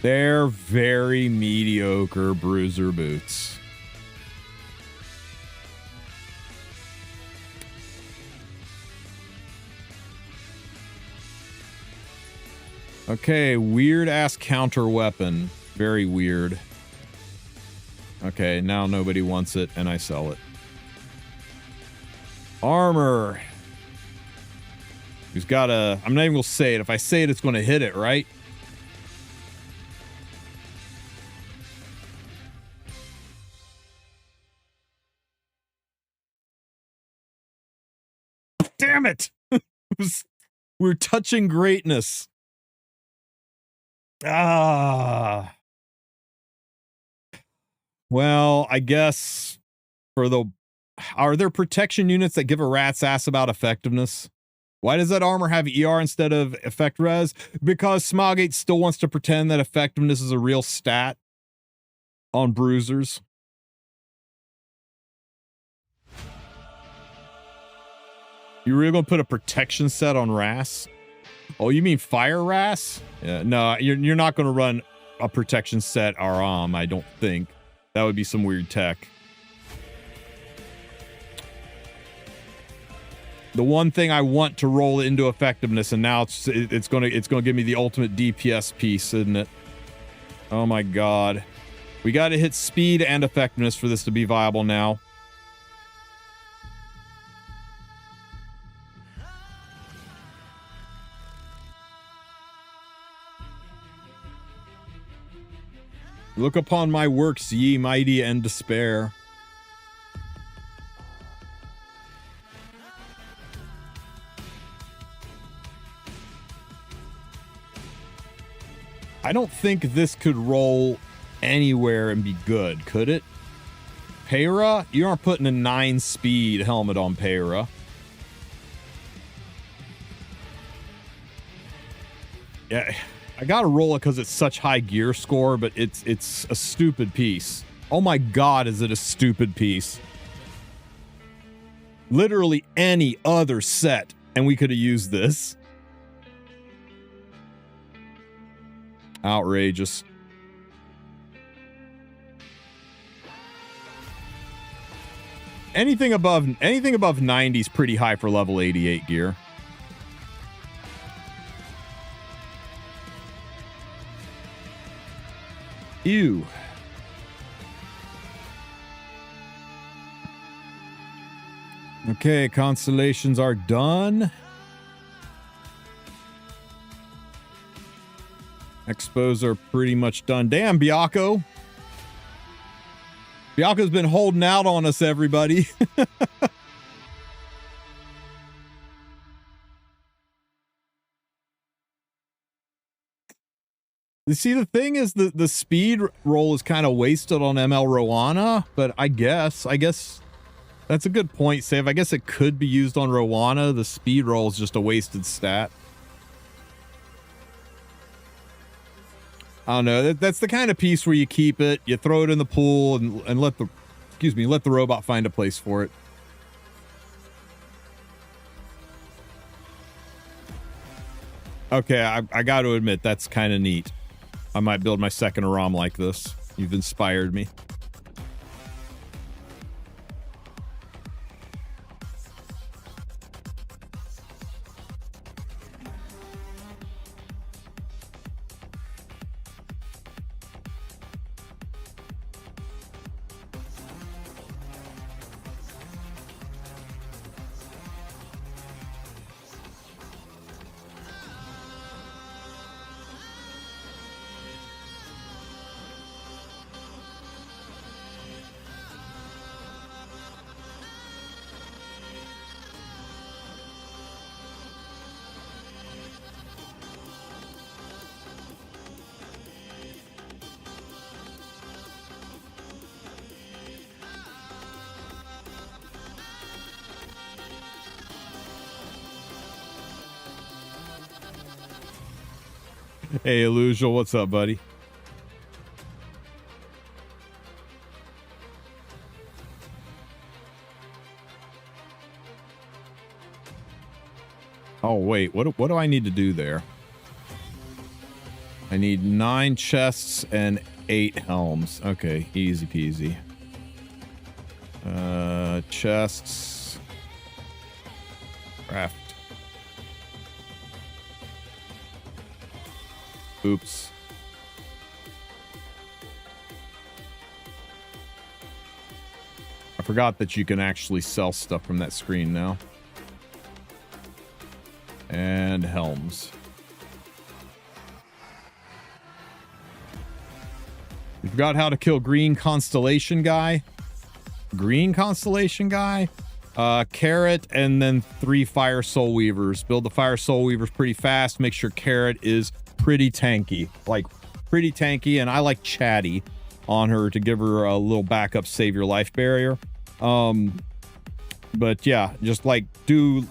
They're very mediocre bruiser boots. Okay, weird ass counter weapon. Very weird. Okay, now nobody wants it and I sell it. Armor. Who's got a... I'm not even gonna say it. If I say it, it's gonna hit it, right? Damn it! We're touching greatness. Ah. Well, I guess for the... Are there protection units that give a rat's ass about effectiveness? Why does that armor have ER instead of effect res? Because Smogate still wants to pretend that effectiveness is a real stat on bruisers. You really gonna put a protection set on Ras? Oh, you mean fire Ras? Yeah, no, you're not gonna run a protection set Aram, I don't think. That would be some weird tech. The one thing I want to roll into effectiveness, and now it's gonna give me the ultimate DPS piece, isn't it? Oh my god. We gotta hit speed and effectiveness for this to be viable now. Look upon my works, ye mighty, and despair. I don't think this could roll anywhere and be good, could it? Peyra? You aren't putting a 9 speed helmet on Peyra. Yeah, I gotta roll it because it's such high gear score, but it's a stupid piece. Oh my god, is it a stupid piece? Literally any other set, and we could have used this. Outrageous. Anything above 90 is pretty high for level 88 gear. Ew. Okay, constellations are done. Expos are pretty much done. Damn, Biako. Biako's been holding out on us, everybody. You see, the thing is the speed roll is kind of wasted on ML Rowana, but I guess that's a good point, Save. I guess it could be used on Rowana. The speed roll is just a wasted stat. I don't know. That's the kind of piece where you keep it, you throw it in the pool, and let the robot find a place for it. Okay, I got to admit, that's kind of neat. I might build my second Aram like this. You've inspired me. Hey, Illusion, what's up, buddy? Oh, wait, what do I need to do there? I need 9 chests and 8 helms. Okay, easy peasy. Chests. Craft. Oops. I forgot that you can actually sell stuff from that screen now. And helms. We forgot how to kill green Constellation guy. Green Constellation guy? Carrot and then 3 fire soul weavers. Build the fire soul weavers pretty fast. Make sure Carrot is pretty tanky, like pretty tanky, and I like chatty on her to give her a little backup save your life barrier. But yeah, just like do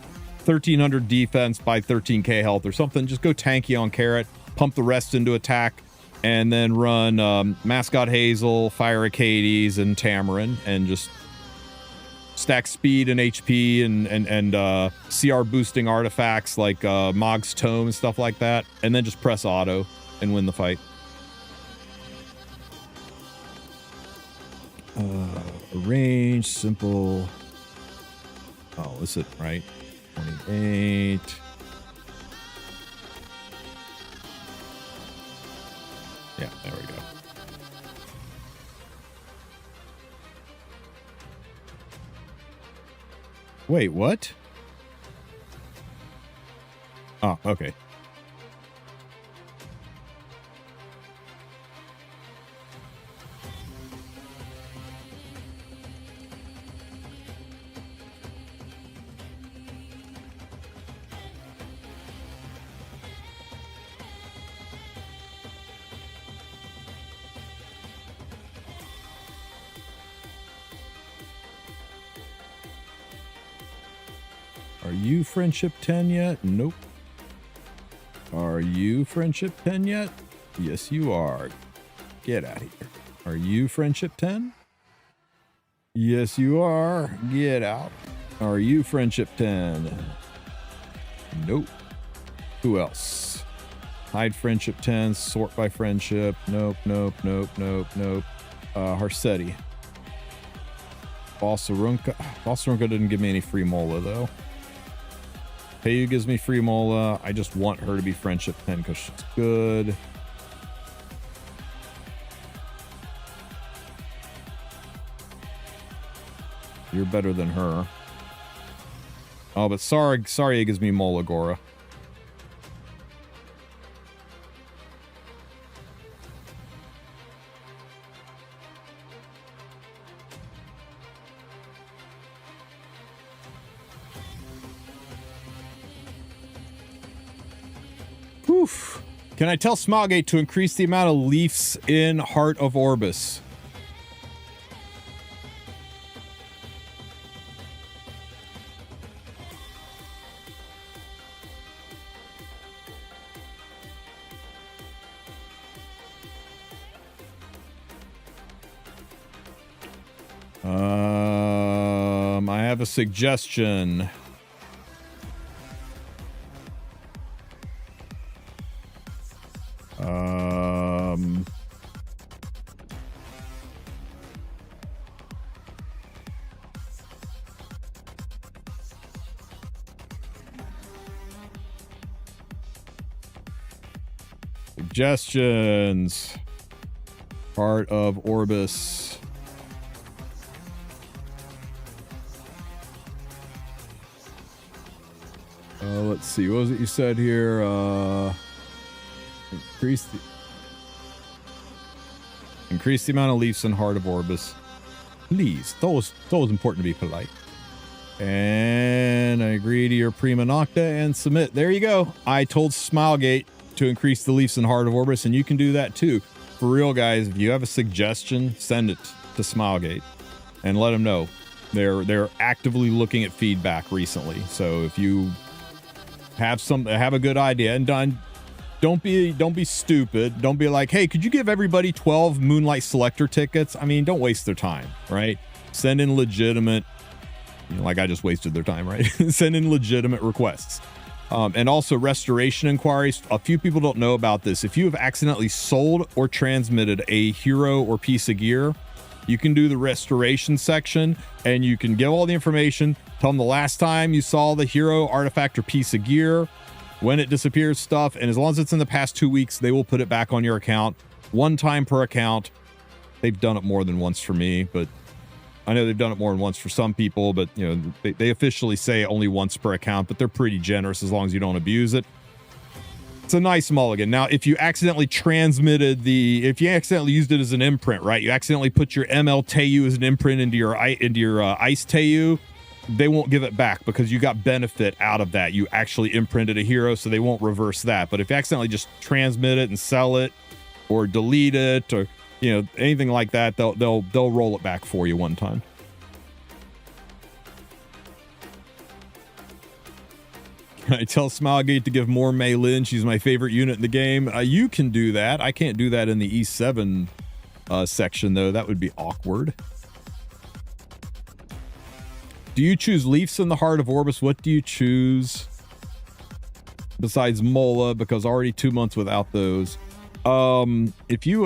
1300 defense by 13k health or something. Just go tanky on Carrot, pump the rest into attack, and then run Mascot Hazel, Fire Acades, and Tamarin, and just stack speed and HP and CR boosting artifacts like Mog's Tome and stuff like that, and then just press auto and win the fight. Range, simple. Oh, is it right? 28. Yeah, there we go. Wait, what? Oh, okay. Are you friendship 10 yet? Nope. Are you friendship 10 yet? Yes, you are. Get out of here. Are you friendship 10? Yes, you are. Get out. Are you friendship 10? Nope. Who else? Hide friendship 10. Sort by friendship. Nope, nope, nope, nope, nope. Harsetti. Bossarunka. Bossarunka didn't give me any free mola, though. Heyu gives me free mola. I just want her to be friendship 10 because she's good. You're better than her. Oh, but sorry gives me mola, Gora. Oof. Can I tell Smilegate to increase the amount of leafs in Heart of Orbis? I have a suggestion. Suggestions. Heart of Orbis. Let's see. What was it you said here? Increase the amount of leaves in Heart of Orbis. Please. It's always important to be polite. And I agree to your prima nocta and submit. There you go. I told Smilegate to increase the leaves in Heart of Orbis, and you can do that too. For real, guys, if you have a suggestion, send it to Smilegate and let them know. They're actively looking at feedback recently. So if you have a good idea, and don't be stupid. Don't be like, hey, could you give everybody 12 Moonlight Selector tickets? I mean, don't waste their time, right? Send in legitimate, like I just wasted their time, right? Send in legitimate requests. And also restoration inquiries. A few people don't know about this. If you have accidentally sold or transmitted a hero or piece of gear, you can do the restoration section and you can give all the information. Tell them the last time you saw the hero, artifact, or piece of gear, when it disappears, stuff. And as long as it's in the past 2 weeks, they will put it back on your account. One time per account. They've done it more than once for me, but I know they've done it more than once for some people, but they officially say only once per account, but they're pretty generous as long as you don't abuse it. It's a nice mulligan. Now, if you accidentally if you accidentally used it as an imprint, right? You accidentally put your ML Teu as an imprint into your Ice Teu, they won't give it back because you got benefit out of that. You actually imprinted a hero, so they won't reverse that. But if you accidentally just transmit it and sell it or delete it or anything like that, they'll roll it back for you one time. I tell Smilegate to give more Mei Lin. She's my favorite unit in the game. You can do that. I can't do that in the E7 section, though. That would be awkward. Do you choose Leafs in the Heart of Orbis? What do you choose besides Mola? Because already 2 months without those. If you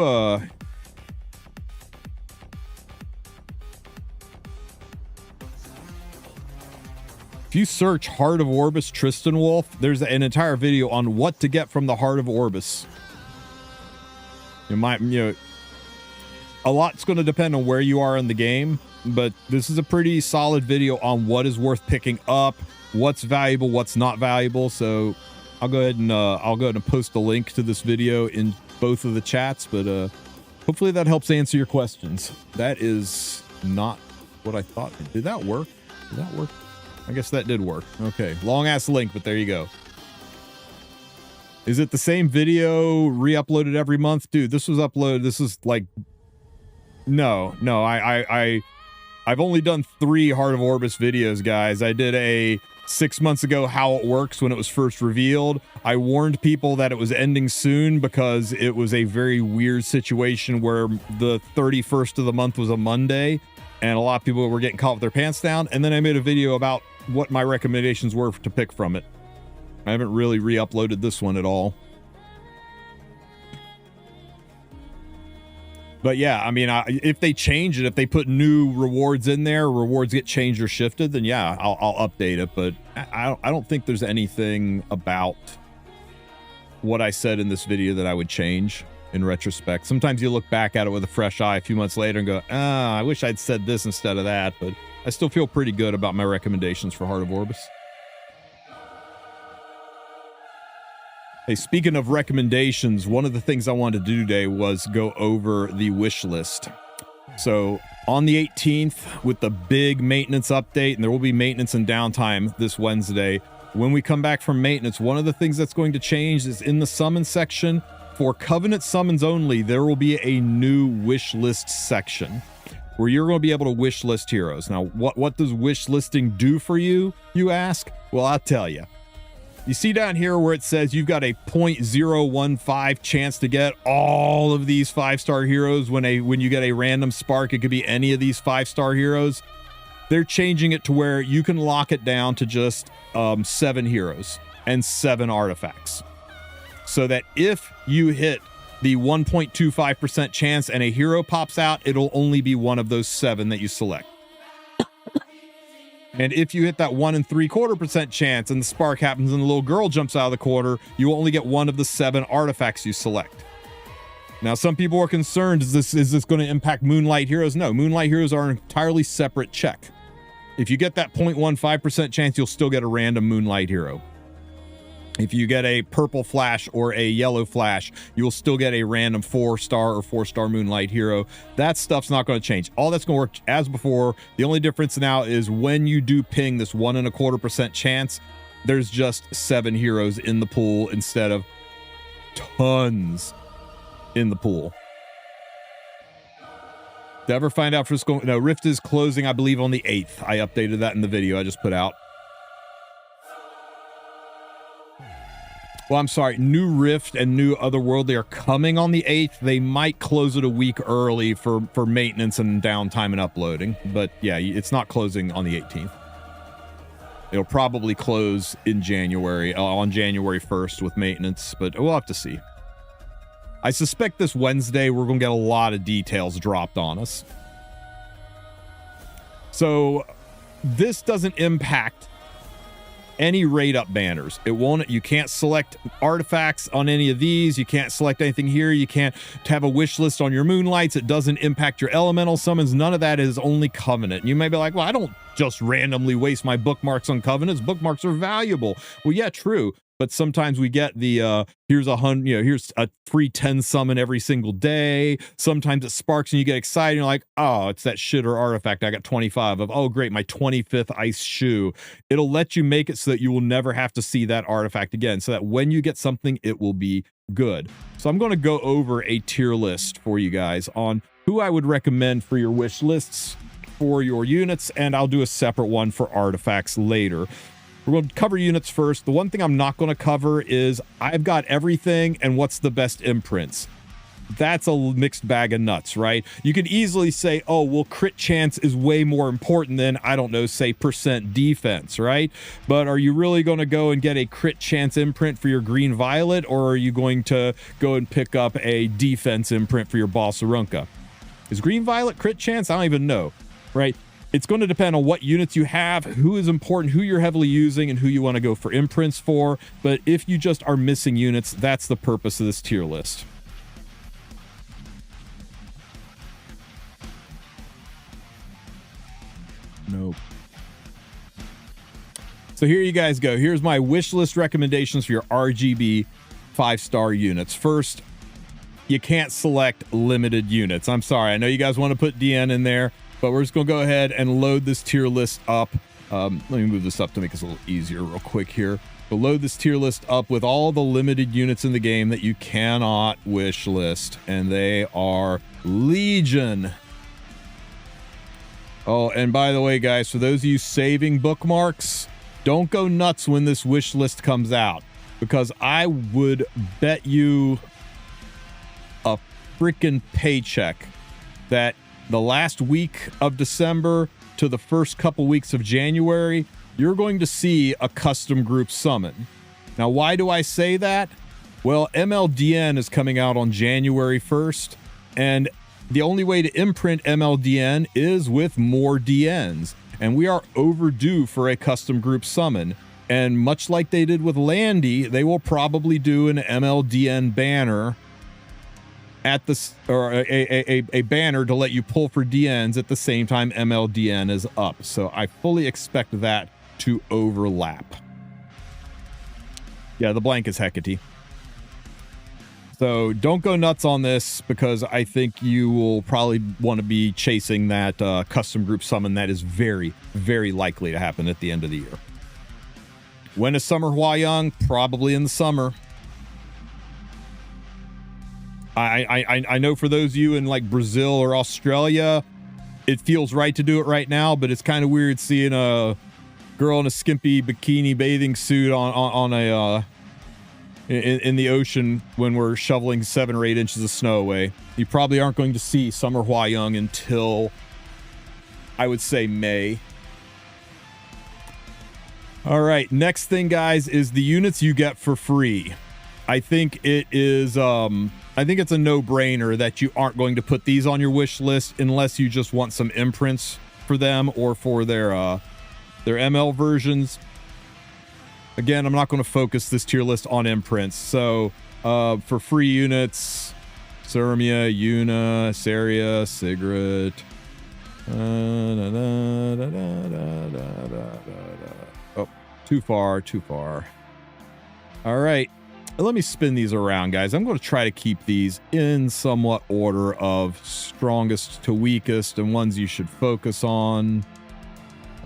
search Heart of Orbis Tristen Wulf, there's an entire video on what to get from the Heart of Orbis. A lot's going to depend on where you are in the game, but this is a pretty solid video on what is worth picking up, what's valuable, what's not valuable. So I'll go ahead and post a link to this video in both of the chats, but hopefully that helps answer your questions. That is not what I thought. Did that work? Did that work? I guess that did work. Okay, long ass link, but there you go. Is it the same video re-uploaded every month? Dude, this was uploaded. This is like, no, I've only done 3 Heart of Orbis videos, guys. I did a 6 months ago how it works when it was first revealed. I warned people that it was ending soon because it was a very weird situation where the 31st of the month was a Monday and a lot of people were getting caught with their pants down. And then I made a video about what my recommendations were to pick from it. I haven't really re-uploaded this one at all. But yeah, I mean, if they change it, if they put new rewards in there, rewards get changed or shifted, then yeah, I'll update it. But I don't think there's anything about what I said in this video that I would change in retrospect. Sometimes you look back at it with a fresh eye a few months later and go, I wish I'd said this instead of that. But I still feel pretty good about my recommendations for Heart of Orbis. Hey, speaking of recommendations, one of the things I wanted to do today was go over the wish list. So on the 18th, with the big maintenance update, and there will be maintenance and downtime this Wednesday, when we come back from maintenance, one of the things that's going to change is in the summon section. For Covenant summons only, there will be a new wish list section where you're going to be able to wish list heroes. Now, what does wish listing do for you, you ask? Well, I'll tell you. You see down here where it says you've got a 0.015 chance to get all of these 5-star heroes when you get a random spark. It could be any of these 5-star heroes. They're changing it to where you can lock it down to just 7 heroes and 7 artifacts. So that if you hit the 1.25% chance and a hero pops out, it'll only be one of those 7 that you select. And if you hit that 1 3/4% chance and the spark happens and the little girl jumps out of the quarter, you will only get one of the 7 artifacts you select. Now, some people are concerned, is this going to impact Moonlight heroes? No, Moonlight heroes are an entirely separate check. If you get that 0.15% chance, you'll still get a random Moonlight hero. If you get a purple flash or a yellow flash, you will still get a random 4-star or 4-star Moonlight hero. That stuff's not going to change. All that's going to work as before. The only difference now is when you do ping this 1 1/4% chance, there's just 7 heroes in the pool instead of tons in the pool. Did I ever find out no, Rift is closing, I believe, on the 8th. I updated that in the video I just put out. Well, I'm sorry, New Rift and New Otherworldly are coming on the 8th. They might close it a week early for maintenance and downtime and uploading. But yeah, it's not closing on the 18th. It'll probably close in January, on January 1st with maintenance, but we'll have to see. I suspect this Wednesday we're going to get a lot of details dropped on us. So this doesn't impact any rate up banners. You can't select artifacts on any of these. You can't select anything here. You can't have a wish list on your Moonlights. It doesn't impact your elemental summons. None of that is only Covenant. You may be like, well, I don't just randomly waste my bookmarks on Covenants. Bookmarks are valuable. Well, yeah, true. But sometimes we get the here's a free 10 summon every single day. Sometimes it sparks and you get excited. You're like, oh, it's that shit or artifact I got 25 of. Oh, great, my 25th ice shoe. It'll let you make it so that you will never have to see that artifact again. So that when you get something, it will be good. So I'm going to go over a tier list for you guys on who I would recommend for your wish lists for your units, and I'll do a separate one for artifacts later. We're going to cover units first. The one thing I'm not going to cover is I've got everything and what's the best imprints. that's a mixed bag of nuts, right? You could easily say, oh, well, crit chance is way more important than, I don't know, say percent defense, right? But are you really going to go and get a crit chance imprint for your green violet, or are you going to go and pick up a defense imprint for your Balsarunka? Is green violet crit chance? I don't even know, right? It's going to depend on what units you have, who is important, who you're heavily using, and who you want to go for imprints for. But if you just are missing units, that's the purpose of this tier list. Nope. So here you guys go. Here's my wish list recommendations for your RGB 5-star units. First, you can't select limited units. I'm sorry. I know you guys want to put Diene in there, but we're just going to go ahead and load this tier list up. Let me move this up to make this a little easier real quick here. But load this tier list up with all the limited units in the game that you cannot wish list. And they are legion. Oh, and by the way, guys, for those of you saving bookmarks, don't go nuts when this wish list comes out, because I would bet you a freaking paycheck that the last week of December to the first couple weeks of January, you're going to see a custom group summon. Now, why do I say that? Well, MLDN is coming out on January 1st, and the only way to imprint MLDN is with more DNs, and we are overdue for a custom group summon. And much like they did with Landy, they will probably do an MLDN banner at the, or a banner to let you pull for DNs at the same time MLDN is up. So I fully expect that to overlap. Yeah, the blank is Hecate. So don't go nuts on this, because I think you will probably want to be chasing that custom group summon that is very, very likely to happen at the end of the year. When is Summer Hua-Young? Probably in the summer. I know for those of you in like Brazil or Australia, it feels right to do it right now, but it's kind of weird seeing a girl in a skimpy bikini bathing suit on a in the ocean when we're shoveling 7 or 8 inches of snow away. You probably aren't going to see Summer Hua-Young until, I would say, May. All right, next thing, guys, is the units you get for free. I think it is, I think it's a no-brainer that you aren't going to put these on your wish list unless you just want some imprints for them or for their ML versions. Again, I'm not going to focus this tier list on imprints. So for free units, Sermia, Yuna, Saria, Sigrid. Oh, too far. All right. Let me spin these around, guys. I'm going to try to keep these in somewhat order of strongest to weakest and ones you should focus on.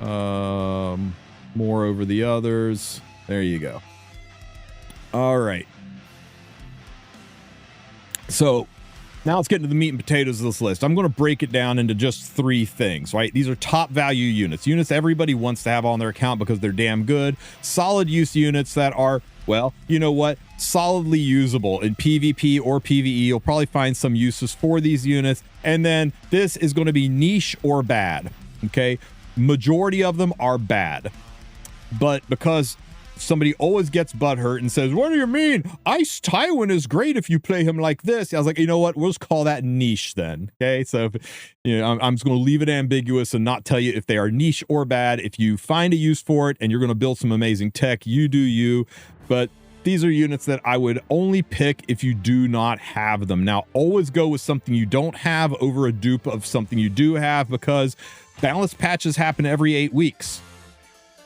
More over the others. There you go. All right. So now let's get into the meat and potatoes of this list. I'm going to break it down into just 3 things, right? These are top value units. Units everybody wants to have on their account because they're damn good. Solid use units that are, well, you know what? Solidly usable in PvP or PvE. You'll probably find some uses for these units. And then this is going to be niche or bad, okay? Majority of them are bad. But because somebody always gets butthurt and says, what do you mean? Ice Tywin is great if you play him like this. I was like, you know what? We'll just call that niche then. Okay. So, you know, I'm just going to leave it ambiguous and not tell you if they are niche or bad. If you find a use for it and you're going to build some amazing tech, you do you. But these are units that I would only pick if you do not have them. Now, always go with something you don't have over a dupe of something you do have, because balance patches happen every 8 weeks.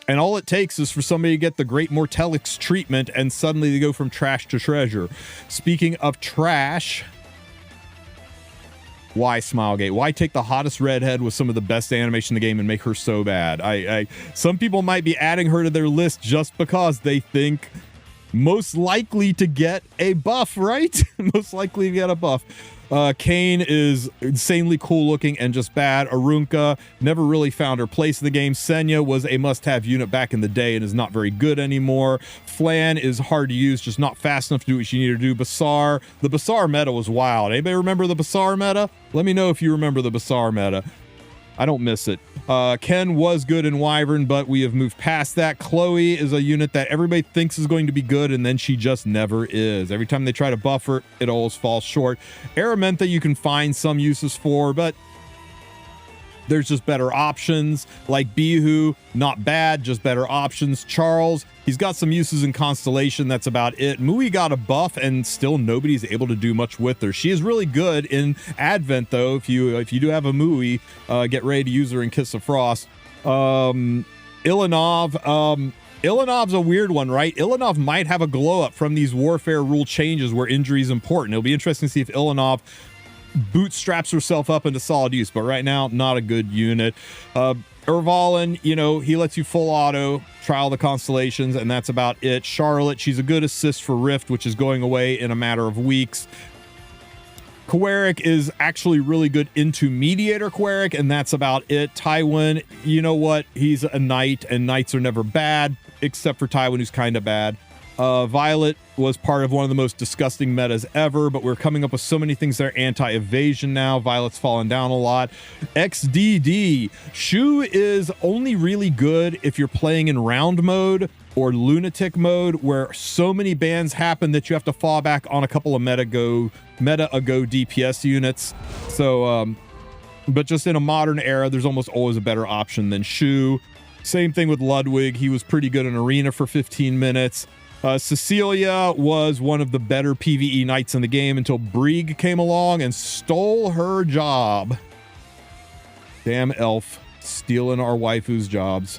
And all it takes is for somebody to get the Great Mortelix treatment and suddenly they go from trash to treasure. Speaking of trash, why Smilegate? Why take the hottest redhead with some of the best animation in the game and make her so bad? Some people might be adding her to their list just because they think most likely to get a buff, right? Most likely to get a buff. Kane is insanely cool looking and just bad. Arunka never really found her place in the game. Senya was a must-have unit back in the day and is not very good anymore. Flan is hard to use, just not fast enough to do what you need to do. Basar, the Basar meta was wild. Anybody remember the Basar meta? Let me know if you remember the Basar meta. I don't miss it. Ken was good in Wyvern, but we have moved past that. Chloe is a unit that everybody thinks is going to be good, and then she just never is. Every time they try to buff her, it always falls short. Aramentha you can find some uses for, but there's just better options. Like Bihu, not bad, just better options. Charles, he's got some uses in Constellation, that's about it. Mui got a buff and still nobody's able to do much with her. She is really good in Advent though. If you do have a Mui, get ready to use her in Kiss of Frost. Ilanov, Ilanov's a weird one, right? Ilanov might have a glow up from these warfare rule changes where injury is important. It'll be interesting to see if Ilanov bootstraps herself up into solid use, but right now not a good unit. Ervalin, you know, he lets you full auto trial the constellations, and that's about it. Charlotte, she's a good assist for Rift, which is going away in a matter of weeks. Queric is actually really good into Mediator Queric, and that's about it. Tywin, you know what? He's a knight, and knights are never bad, except for Tywin, who's kind of bad. Violet was part of one of the most disgusting metas ever, but we're coming up with so many things that are anti-evasion now. Violet's fallen down a lot. XDD. Shu is only really good if you're playing in round mode or lunatic mode, where so many bans happen that you have to fall back on a couple of meta-ago DPS units. So, but just in a modern era, there's almost always a better option than Shu. Same thing with Ludwig. He was pretty good in Arena for 15 minutes. Cecilia was one of the better PvE knights in the game until Brieg came along and stole her job. Damn elf, stealing our waifu's jobs.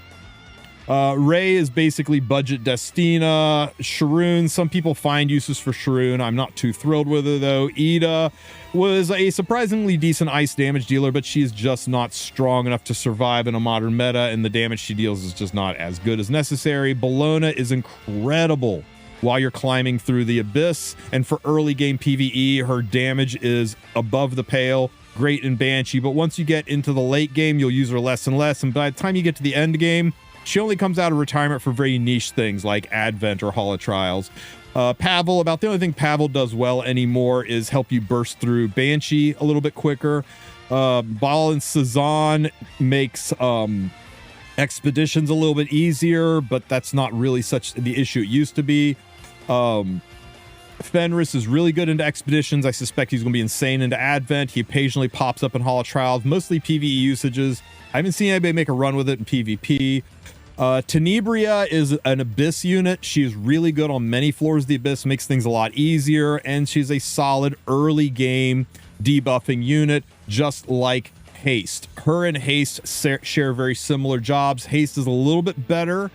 Ray is basically budget Destina. Sharoon, some people find uses for Sharoon. I'm not too thrilled with her though. Ida was a surprisingly decent ice damage dealer, but she's just not strong enough to survive in a modern meta, and the damage she deals is just not as good as necessary. Bologna is incredible while you're climbing through the abyss, and for early game PvE, her damage is above the pale. Great in Banshee, but once you get into the late game, you'll use her less and less, and by the time you get to the end game, she only comes out of retirement for very niche things like Advent or Hall of Trials. Pavel, about the only thing Pavel does well anymore is help you burst through Banshee a little bit quicker. Bal and Sazan makes expeditions a little bit easier, but that's not really such the issue it used to be. Fenris is really good into expeditions. I suspect he's going to be insane into Advent. He occasionally pops up in Hall of Trials, mostly PvE usages. I haven't seen anybody make a run with it in PvP. Tenebria is an Abyss unit. She's really good on many floors of the Abyss, makes things a lot easier, and she's a solid early game debuffing unit, just like Haste. Her and Haste share very similar jobs. Haste is a little bit better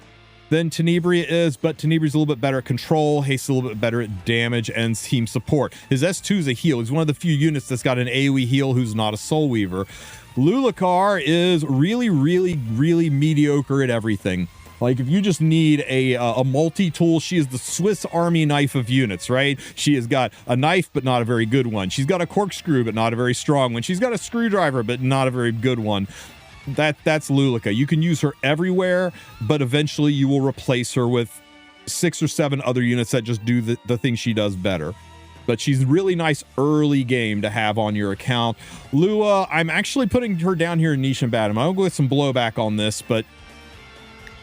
than Tenebria is, but Tenebria's a little bit better at control. Haste is a little bit better at damage and team support. His S2 is a heal. He's one of the few units that's got an AoE heal who's not a Soul Weaver. Lulakar is really mediocre at everything. Like, if you just need a multi-tool, she is the Swiss Army knife of units, right? She has got a knife, but not a very good one. She's got a corkscrew, but not a very strong one. She's got a screwdriver, but not a very good one. That's Lulaka. You can use her everywhere, but eventually you will replace her with 6 or 7 other units that just do the thing she does better. But she's really nice early game to have on your account. Lua, I'm actually putting her down here in niche and bad. I'm going to go with some blowback on this, but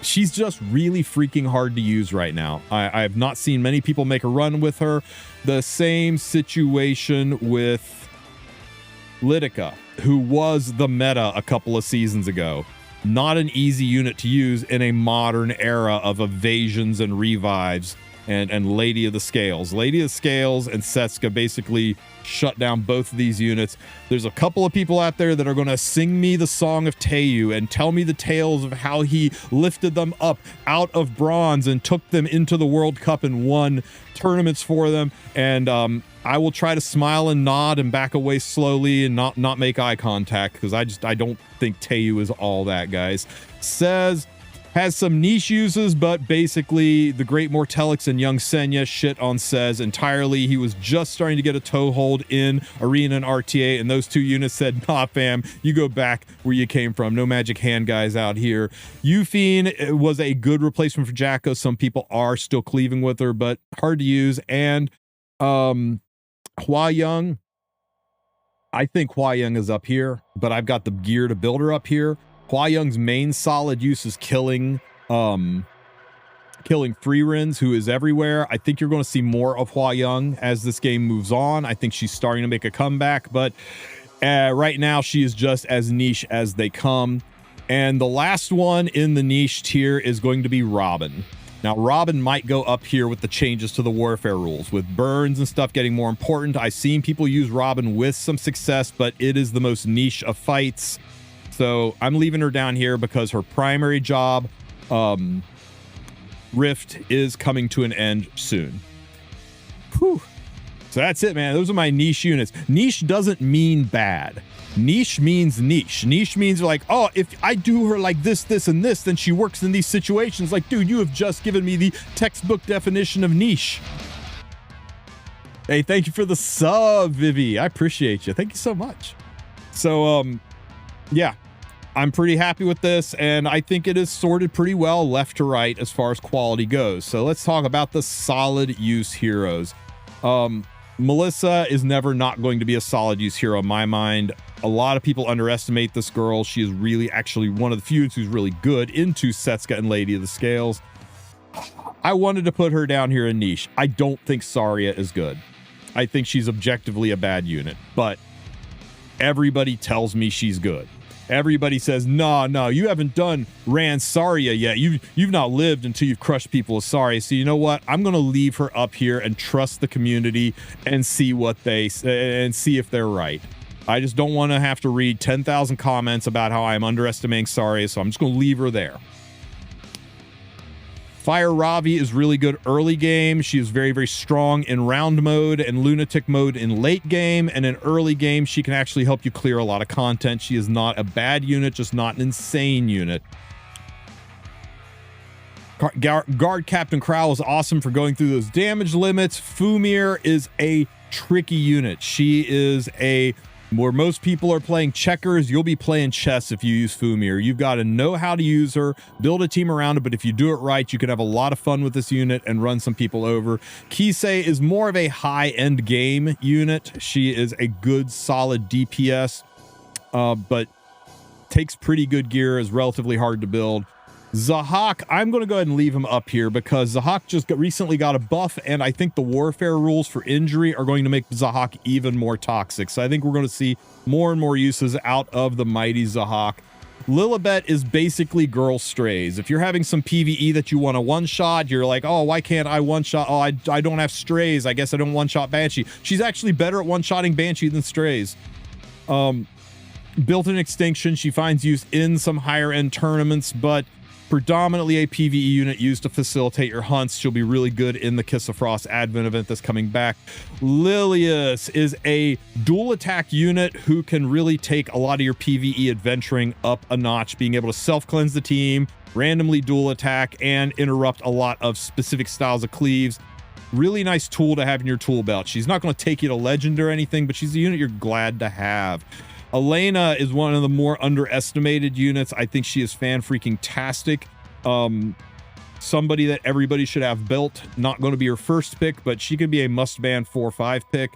she's just really freaking hard to use right now. I have not seen many people make a run with her. The same situation with Lidica, who was the meta a couple of seasons ago. Not an easy unit to use in a modern era of evasions and revives. And Lady of the Scales. Lady of the Scales and Setska basically shut down both of these units. There's a couple of people out there that are going to sing me the song of Teu and tell me the tales of how he lifted them up out of bronze and took them into the World Cup and won tournaments for them. And I will try to smile and nod and back away slowly and not make eye contact, because I don't think Teu is all that, guys. Says Has some niche uses, but basically the Great Mortelix and Young Senya shit on Says entirely. He was just starting to get a toehold in Arena and RTA, and those two units said, nah, fam, you go back where you came from. No magic hand guys out here. Yufine was a good replacement for Jacko. Some people are still cleaving with her, but hard to use. And Hua Young, I think Hua Young is up here, but I've got the gear to build her up here. Hua Young's main solid use is killing Freerins, who is everywhere. I think you're going to see more of Hua Young as this game moves on. I think she's starting to make a comeback, but right now she is just as niche as they come. And the last one in the niche tier is going to be Robin. Now, Robin might go up here with the changes to the warfare rules, with burns and stuff getting more important. I've seen people use Robin with some success, but it is the most niche of fights. So I'm leaving her down here because her primary job, Rift, is coming to an end soon. Whew. So that's it, man. Those are my niche units. Niche doesn't mean bad. Niche means niche. Niche means like, oh, if I do her like this, this, and this, then she works in these situations. Like, dude, you have just given me the textbook definition of niche. Hey, thank you for the sub, Vivi. I appreciate you. Thank you so much. So, yeah, I'm pretty happy with this, and I think it is sorted pretty well left to right as far as quality goes. So let's talk about the solid use heroes. Melissa is never not going to be a solid use hero in my mind. A lot of people underestimate this girl. She is really actually one of the few who's really good into Setsuka and Lady of the Scales. I wanted to put her down here in niche. I don't think Saria is good. I think she's objectively a bad unit, but everybody tells me she's good. Everybody says, no, you haven't done Ran Saria yet. You've not lived until you've crushed people with Saria. So you know what? I'm going to leave her up here and trust the community and see what they say and see if they're right. I just don't want to have to read 10,000 comments about how I'm underestimating Saria, so I'm just going to leave her there. Fire Ravi is really good early game. She is very, very strong in round mode and lunatic mode in late game. And in early game, she can actually help you clear a lot of content. She is not a bad unit, just not an insane unit. Guard Captain Karl is awesome for going through those damage limits. Fumir is a tricky unit. She is where most people are playing checkers, you'll be playing chess if you use Fumir. You've got to know how to use her, build a team around it, but if you do it right, you can have a lot of fun with this unit and run some people over. Kisei is more of a high-end game unit. She is a good, solid DPS, but takes pretty good gear, is relatively hard to build. Zahak, I'm going to go ahead and leave him up here because Zahak just recently got a buff, and I think the warfare rules for injury are going to make Zahak even more toxic. So I think we're going to see more and more uses out of the mighty Zahak. Lilibet is basically girl strays. If you're having some PvE that you want to one-shot, you're like, oh, why can't I one-shot? Oh, I don't have strays. I guess I don't one-shot Banshee. She's actually better at one-shotting Banshee than strays. Built-in Extinction, she finds use in some higher-end tournaments, but predominantly a PvE unit used to facilitate your hunts. She'll be really good in the Kiss of Frost Advent event that's coming back. Lilius is a dual attack unit who can really take a lot of your PvE adventuring up a notch, being able to self-cleanse the team, randomly dual attack, and interrupt a lot of specific styles of cleaves. Really nice tool to have in your tool belt. She's not going to take you to legend or anything, but she's a unit you're glad to have. Elena is one of the more underestimated units. I think she is fan-freaking-tastic. Somebody that everybody should have built. Not going to be her first pick, but she could be a must-ban 4-5 pick.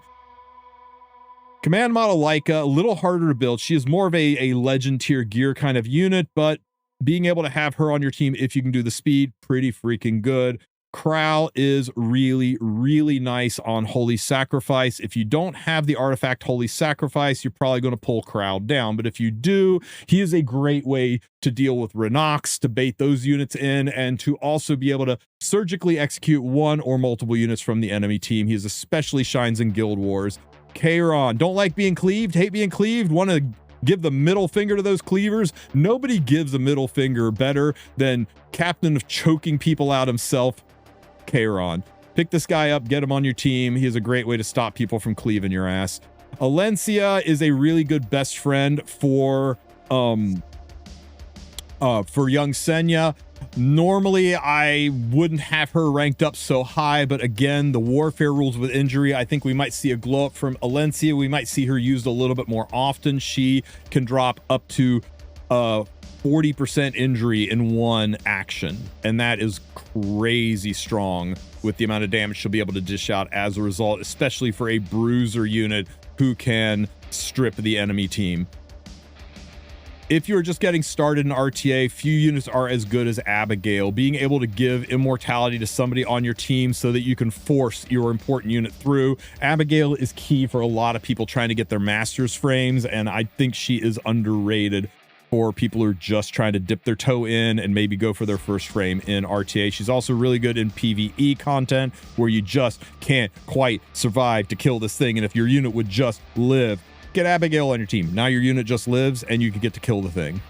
Command Model Leica, a little harder to build. She is more of a legend tier gear kind of unit, but being able to have her on your team if you can do the speed, pretty freaking good. Karl is really, really nice on Holy Sacrifice. If you don't have the artifact Holy Sacrifice, you're probably going to pull Karl down. But if you do, he is a great way to deal with Renox, to bait those units in, and to also be able to surgically execute one or multiple units from the enemy team. He especially shines in Guild Wars. Kairon, don't like being cleaved, hate being cleaved, want to give the middle finger to those cleavers. Nobody gives a middle finger better than Captain of choking people out himself, Kairon. Pick this guy up, get him on your team. He is a great way to stop people from cleaving your ass. Alencia is a really good best friend for For young Senya, normally I wouldn't have her ranked up so high, but again, the warfare rules with injury, I think we might see a glow up from Alencia. We might see her used a little bit more often. She can drop up to 40% injury in one action, and that is crazy strong with the amount of damage she'll be able to dish out as a result, especially for a bruiser unit who can strip the enemy team. If you're just getting started in RTA, few units are as good as Abigail. Being able to give immortality to somebody on your team so that you can force your important unit through. Abigail is key for a lot of people trying to get their master's frames, and I think she is underrated for people who are just trying to dip their toe in and maybe go for their first frame in RTA. She's also really good in PvE content where you just can't quite survive to kill this thing, and if your unit would just live, get Abigail on your team. Now your unit just lives and you can get to kill the thing.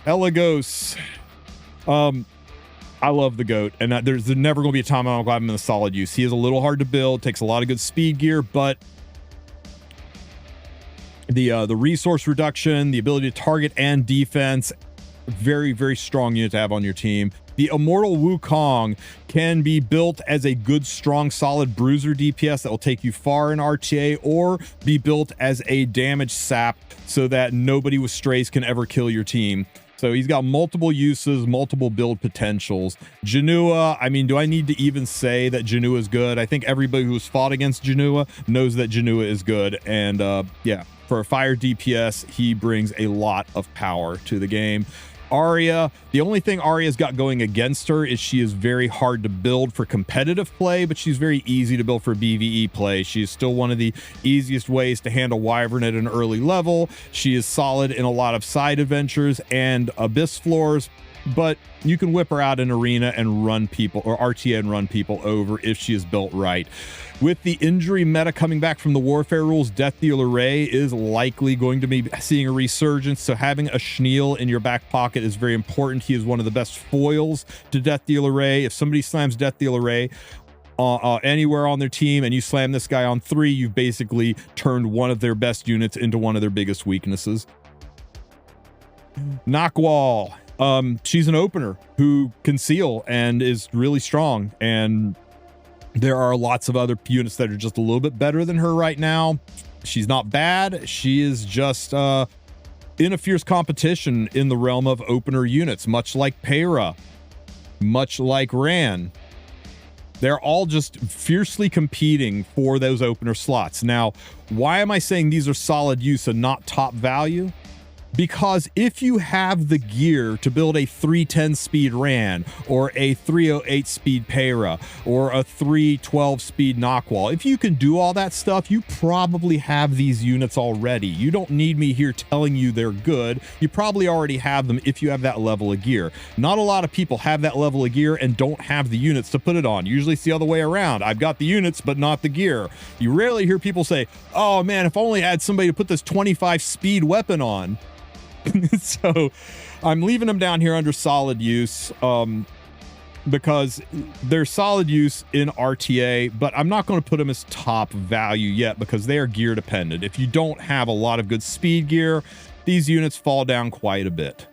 Elagos. I love the goat, and there's never going to be a time I'm glad I'm in a solid use. He is a little hard to build, takes a lot of good speed gear, but the resource reduction, the ability to target and defense, very, very strong unit to have on your team. The Immortal Wukong can be built as a good, strong, solid bruiser DPS that will take you far in RTA, or be built as a damage sap so that nobody with strays can ever kill your team. So he's got multiple uses, multiple build potentials. Janua, I mean, do I need to even say that Janua is good? I think everybody who's fought against Janua knows that Janua is good. And yeah, for a fire DPS, he brings a lot of power to the game. Arya, the only thing Arya's got going against her is she is very hard to build for competitive play, but she's very easy to build for BVE play. She's still one of the easiest ways to handle Wyvern at an early level. She is solid in a lot of side adventures and abyss floors, but you can whip her out in arena and run people, or RTA and run people over if she is built right. With the injury meta coming back from the warfare rules, Death Dealer Ray is likely going to be seeing a resurgence, so having a Schneel in your back pocket is very important. He is one of the best foils to Death Dealer Ray. If somebody slams Death Dealer Ray anywhere on their team and you slam this guy on 3, you've basically turned one of their best units into one of their biggest weaknesses. Knockwall. She's an opener who can seal and is really strong, and there are lots of other units that are just a little bit better than her right now. She's not bad. She is just in a fierce competition in the realm of opener units, much like Peyra, much like Ran. They're all just fiercely competing for those opener slots. Now, why am I saying these are solid use and not top value? Because if you have the gear to build a 310 speed Ran, or a 308 speed Peyra, or a 312 speed Knockwall, if you can do all that stuff, you probably have these units already. You don't need me here telling you they're good. You probably already have them if you have that level of gear. Not a lot of people have that level of gear and don't have the units to put it on. Usually it's the other way around. I've got the units, but not the gear. You rarely hear people say, oh man, if only I had somebody to put this 25 speed weapon on. So I'm leaving them down here under solid use because they're solid use in RTA, but I'm not going to put them as top value yet because they are gear dependent. If you don't have a lot of good speed gear, these units fall down quite a bit.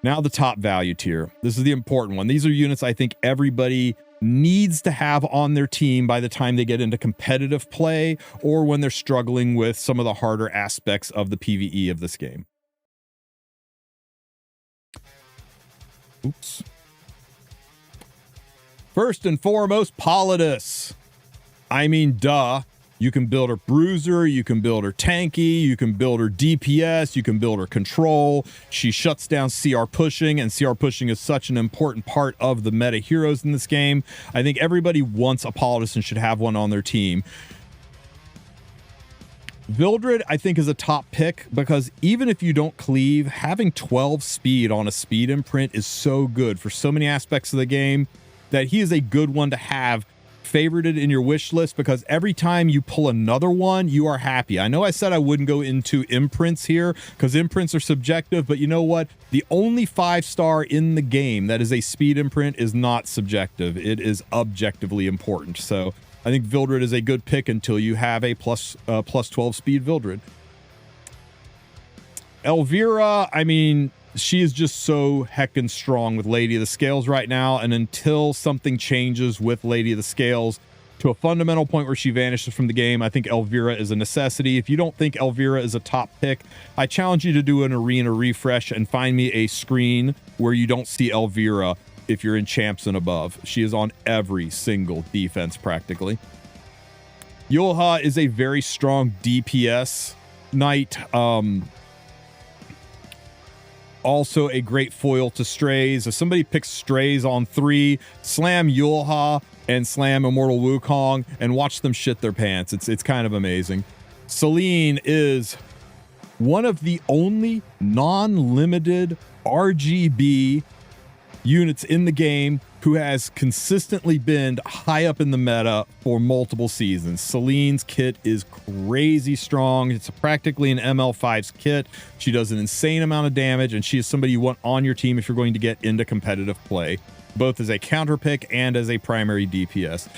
Now the top value tier. This is the important one. These are units I think everybody needs to have on their team by the time they get into competitive play, or when they're struggling with some of the harder aspects of the PvE of this game. Oops. First and foremost, Politis. I mean, duh. You can build her bruiser, you can build her tanky, you can build her DPS, you can build her control. She shuts down CR pushing, and CR pushing is such an important part of the meta heroes in this game. I think everybody wants a Politis and should have one on their team. Vildred, I think, is a top pick because even if you don't cleave, having 12 speed on a speed imprint is so good for so many aspects of the game that he is a good one to have favorited in your wish list, because every time you pull another one, you are happy. I know I said I wouldn't go into imprints here because imprints are subjective, but you know what? The only 5-star in the game that is a speed imprint is not subjective. It is objectively important. So I think Vildred is a good pick until you have a plus 12 speed Vildred. Elvira, I mean, she is just so heckin' strong with Lady of the Scales right now, and until something changes with Lady of the Scales to a fundamental point where she vanishes from the game, I think Elvira is a necessity. If you don't think Elvira is a top pick, I challenge you to do an arena refresh and find me a screen where you don't see Elvira if you're in champs and above. She is on every single defense practically. Yulha is a very strong DPS knight. Also a great foil to Strays. If somebody picks Strays on 3, slam Yulha and slam Immortal Wukong and watch them shit their pants. It's kind of amazing. Celine is one of the only non-limited RGB units in the game who has consistently been high up in the meta for multiple seasons. Celine's kit is crazy strong. It's practically an ML5's kit. She does an insane amount of damage, and she is somebody you want on your team if you're going to get into competitive play, both as a counter pick and as a primary DPS.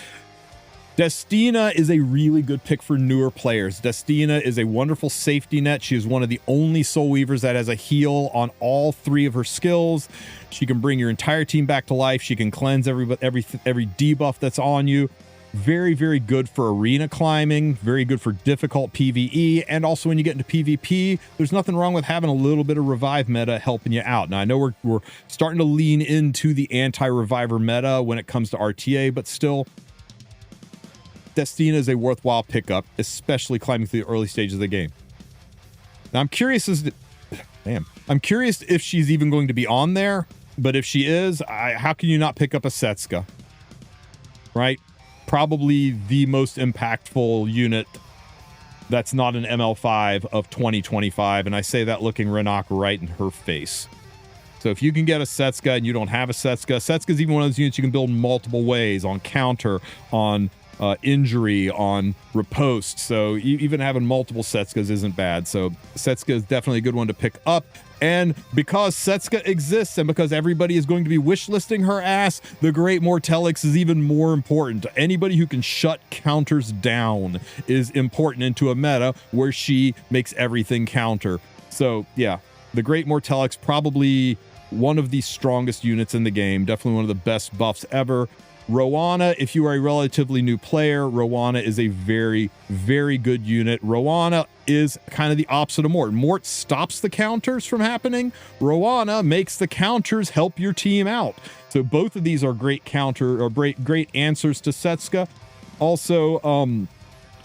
Diene is a really good pick for newer players. Diene is a wonderful safety net. She is one of the only Soul Weavers that has a heal on all 3 of her skills. She can bring your entire team back to life. She can cleanse every debuff that's on you. Very, very good for arena climbing. Very good for difficult PvE. And also when you get into PvP, there's nothing wrong with having a little bit of revive meta helping you out. Now, I know we're starting to lean into the anti-reviver meta when it comes to RTA, but still, Diene is a worthwhile pickup, especially climbing through the early stages of the game. Now, I'm curious if she's even going to be on there, but if she is, how can you not pick up a Setsuka? Right? Probably the most impactful unit that's not an ML5 of 2025, and I say that looking Renak right in her face. So if you can get a Setsuka and you don't have a Setsuka, Setsuka is even one of those units you can build multiple ways, on counter, on injury, on riposte. So even having multiple Setsukas isn't bad. So Setsuka is definitely a good one to pick up. And because Setsuka exists and because everybody is going to be wishlisting her ass, the Great Mortelix is even more important. Anybody who can shut counters down is important into a meta where she makes everything counter. So yeah, the Great Mortelix, probably one of the strongest units in the game. Definitely one of the best buffs ever. Rowana, if you are a relatively new player, Rowana is a very, very good unit. Rowana is kind of the opposite of Mort. Mort stops the counters from happening. Rowana makes the counters help your team out. So both of these are great counter or great answers to Setsuka. Also,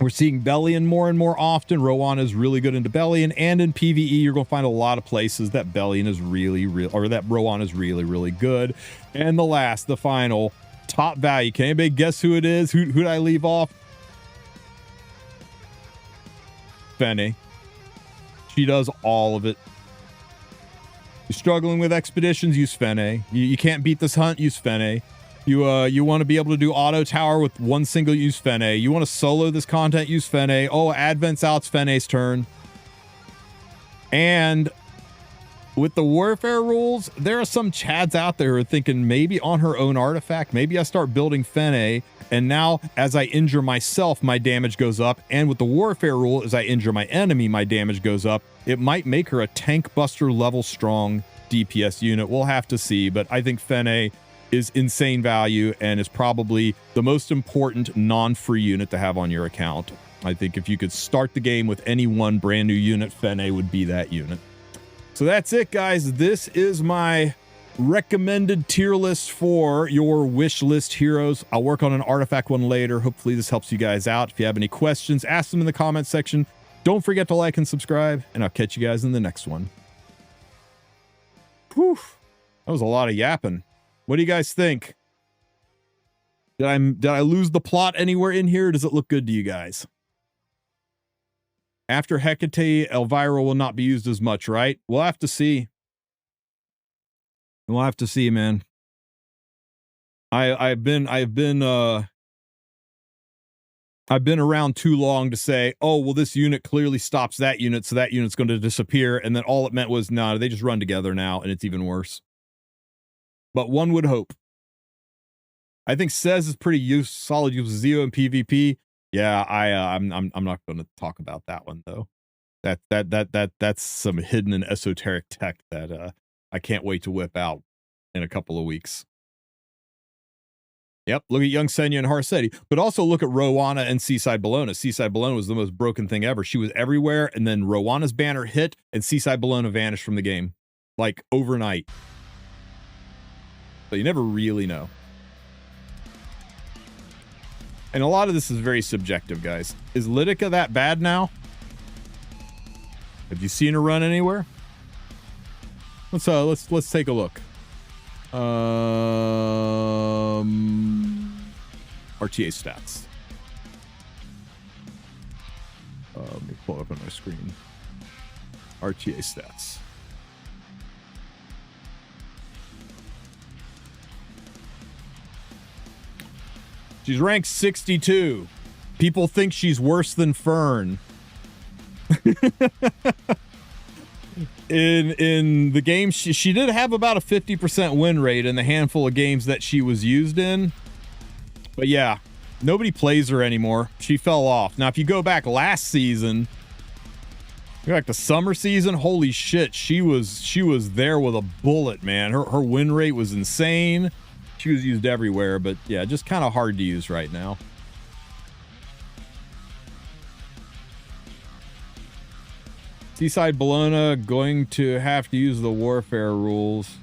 we're seeing Bellion more and more often. Rowana is really good into Bellion, and in PvE, you're going to find a lot of places that Bellion is that Rowana is really, really good. And the final, top value. Can anybody guess who it is? Who did I leave off? Fene. She does all of it. You're struggling with expeditions, use Fene. You can't beat this hunt, use Fene. You want to be able to do auto tower with one single use Fene. You want to solo this content, use Fene. Oh, Advent's out, it's Fene's turn. And with the warfare rules, there are some chads out there who are thinking maybe on her own artifact, maybe I start building Fene, and now as I injure myself, my damage goes up. And with the warfare rule, as I injure my enemy, my damage goes up. It might make her a tank buster level strong DPS unit. We'll have to see, but I think Fene is insane value and is probably the most important non-free unit to have on your account. I think if you could start the game with any one brand new unit, Fene would be that unit. So that's it, guys. This is my recommended tier list for your wish list heroes. I'll work on an artifact one later. Hopefully this helps you guys out. If you have any questions, ask them in the comment section. Don't forget to like and subscribe, and I'll catch you guys in the next one. Whew. That was a lot of yapping. What do you guys think? Did I lose the plot anywhere in here? Or does it look good to you guys? After Hecate, Elvira will not be used as much, right? We'll have to see. We'll have to see, man. I've been around too long to say, oh, well, this unit clearly stops that unit, so that unit's going to disappear. And then all it meant was, no, they just run together now, and it's even worse. But one would hope. I think Says is pretty solid use of Zeo in PvP. Yeah, I'm not going to talk about that one though. That's some hidden and esoteric tech that I can't wait to whip out in a couple of weeks. Yep, look at young Senya and Harsetti, but also look at Rowana and Seaside Bologna. Seaside Bologna was the most broken thing ever. She was everywhere, and then Rowana's banner hit, and Seaside Bologna vanished from the game, like overnight. So you never really know. And a lot of this is very subjective, guys. Is Lidica that bad now? Have you seen her run anywhere? Let's take a look. RTA stats. Let me pull it up on my screen. RTA stats. She's ranked 62. People think she's worse than Fern. In the game, she did have about a 50% win rate in the handful of games that she was used in. But yeah, nobody plays her anymore. She fell off. Now, if you go back last season, go back to summer season, holy shit, she was there with a bullet, man. Her win rate was insane. She was used everywhere, but yeah, just kind of hard to use right now. Seaside Bologna going to have to use the warfare rules.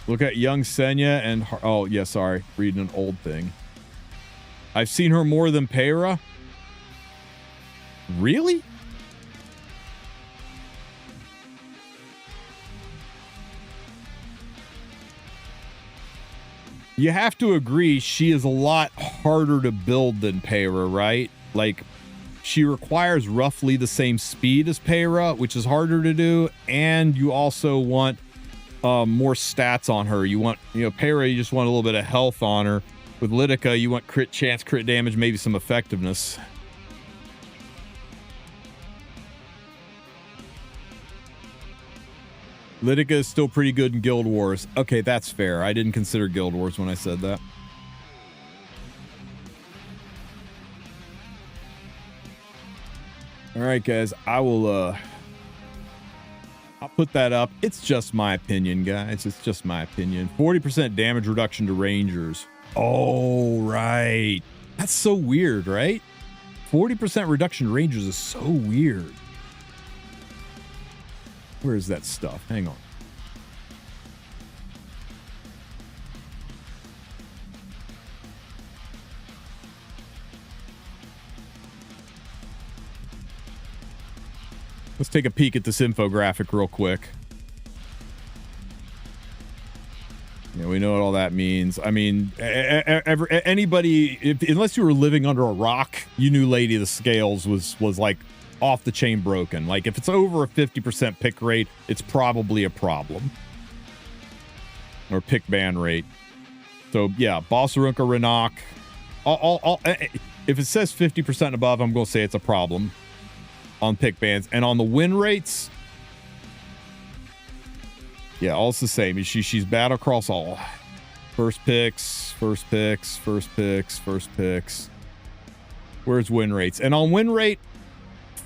Look at young Senya and... Oh, yeah, sorry. Reading an old thing. I've seen her more than Peyra. Really? You have to agree she is a lot harder to build than Peyra, right? Like, she requires roughly the same speed as Peyra, which is harder to do, and you also want more stats on her. You want, Peyra, you just want a little bit of health on her. With Lidica, you want crit chance, crit damage, maybe some effectiveness. Lidica is still pretty good in Guild Wars. Okay, that's fair. I didn't consider Guild Wars when I said that. All right, guys. I'll put that up. It's just my opinion, guys. It's just my opinion. 40% damage reduction to Rangers. Oh, right. That's so weird, right? 40% reduction to Rangers is so weird. Where is that stuff? Hang on. Let's take a peek at this infographic real quick. Yeah, we know what all that means. I mean, anybody, unless you were living under a rock, you knew Lady of the Scales was like off the chain broken. Like, if it's over a 50% pick rate, it's probably a problem. Or pick ban rate. So yeah, Bossarunka, Renak. If it says 50% above, I'm going to say it's a problem on pick bans. And on the win rates, yeah, all it's the same. She's bad across all. First picks, first picks, first picks, first picks. Where's win rates? And on win rate,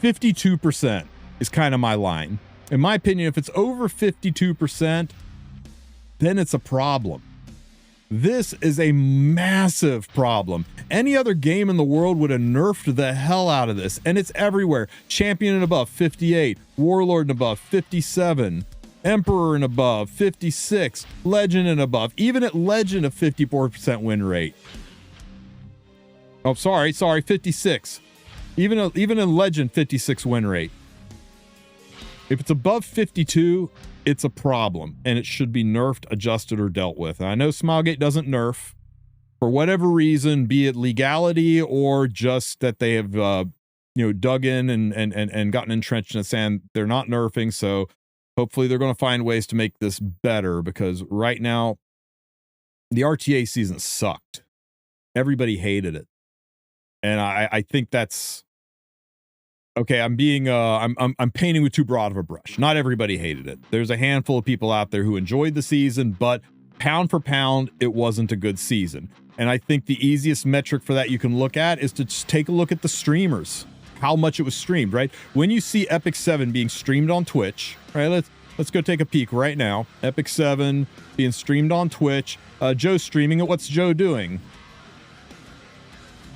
52% is kind of my line. In my opinion, if it's over 52%, then it's a problem. This is a massive problem. Any other game in the world would have nerfed the hell out of this, and it's everywhere. Champion and above, 58. Warlord and above, 57. Emperor and above, 56. Legend and above. Even at Legend, a 54% win rate. Oh, sorry, 56. Even in Legend, 56 win rate. If it's above 52, it's a problem, and it should be nerfed, adjusted, or dealt with. And I know Smilegate doesn't nerf for whatever reason, be it legality or just that they have dug in and gotten entrenched in the sand. They're not nerfing, so hopefully they're going to find ways to make this better, because right now the RTA season sucked. Everybody hated it. And I think that's okay. I'm being I'm painting with too broad of a brush. Not everybody hated it. There's a handful of people out there who enjoyed the season, but pound for pound, it wasn't a good season. And I think the easiest metric for that you can look at is to just take a look at the streamers, how much it was streamed, right? When you see Epic 7 being streamed on Twitch, right? Let's go take a peek right now. Epic 7 being streamed on Twitch. Joe's streaming it. What's Joe doing?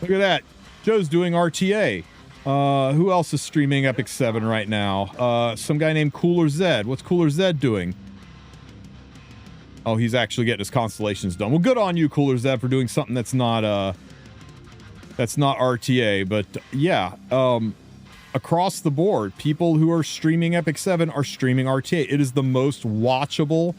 Look at that. Joe's doing RTA. Who else is streaming Epic 7 right now? Some guy named Cooler Zed. What's Cooler Zed doing? Oh, he's actually getting his constellations done. Well, good on you, Cooler Zed, for doing something that's not RTA. But yeah, across the board, people who are streaming Epic 7 are streaming RTA. It is the most watchable,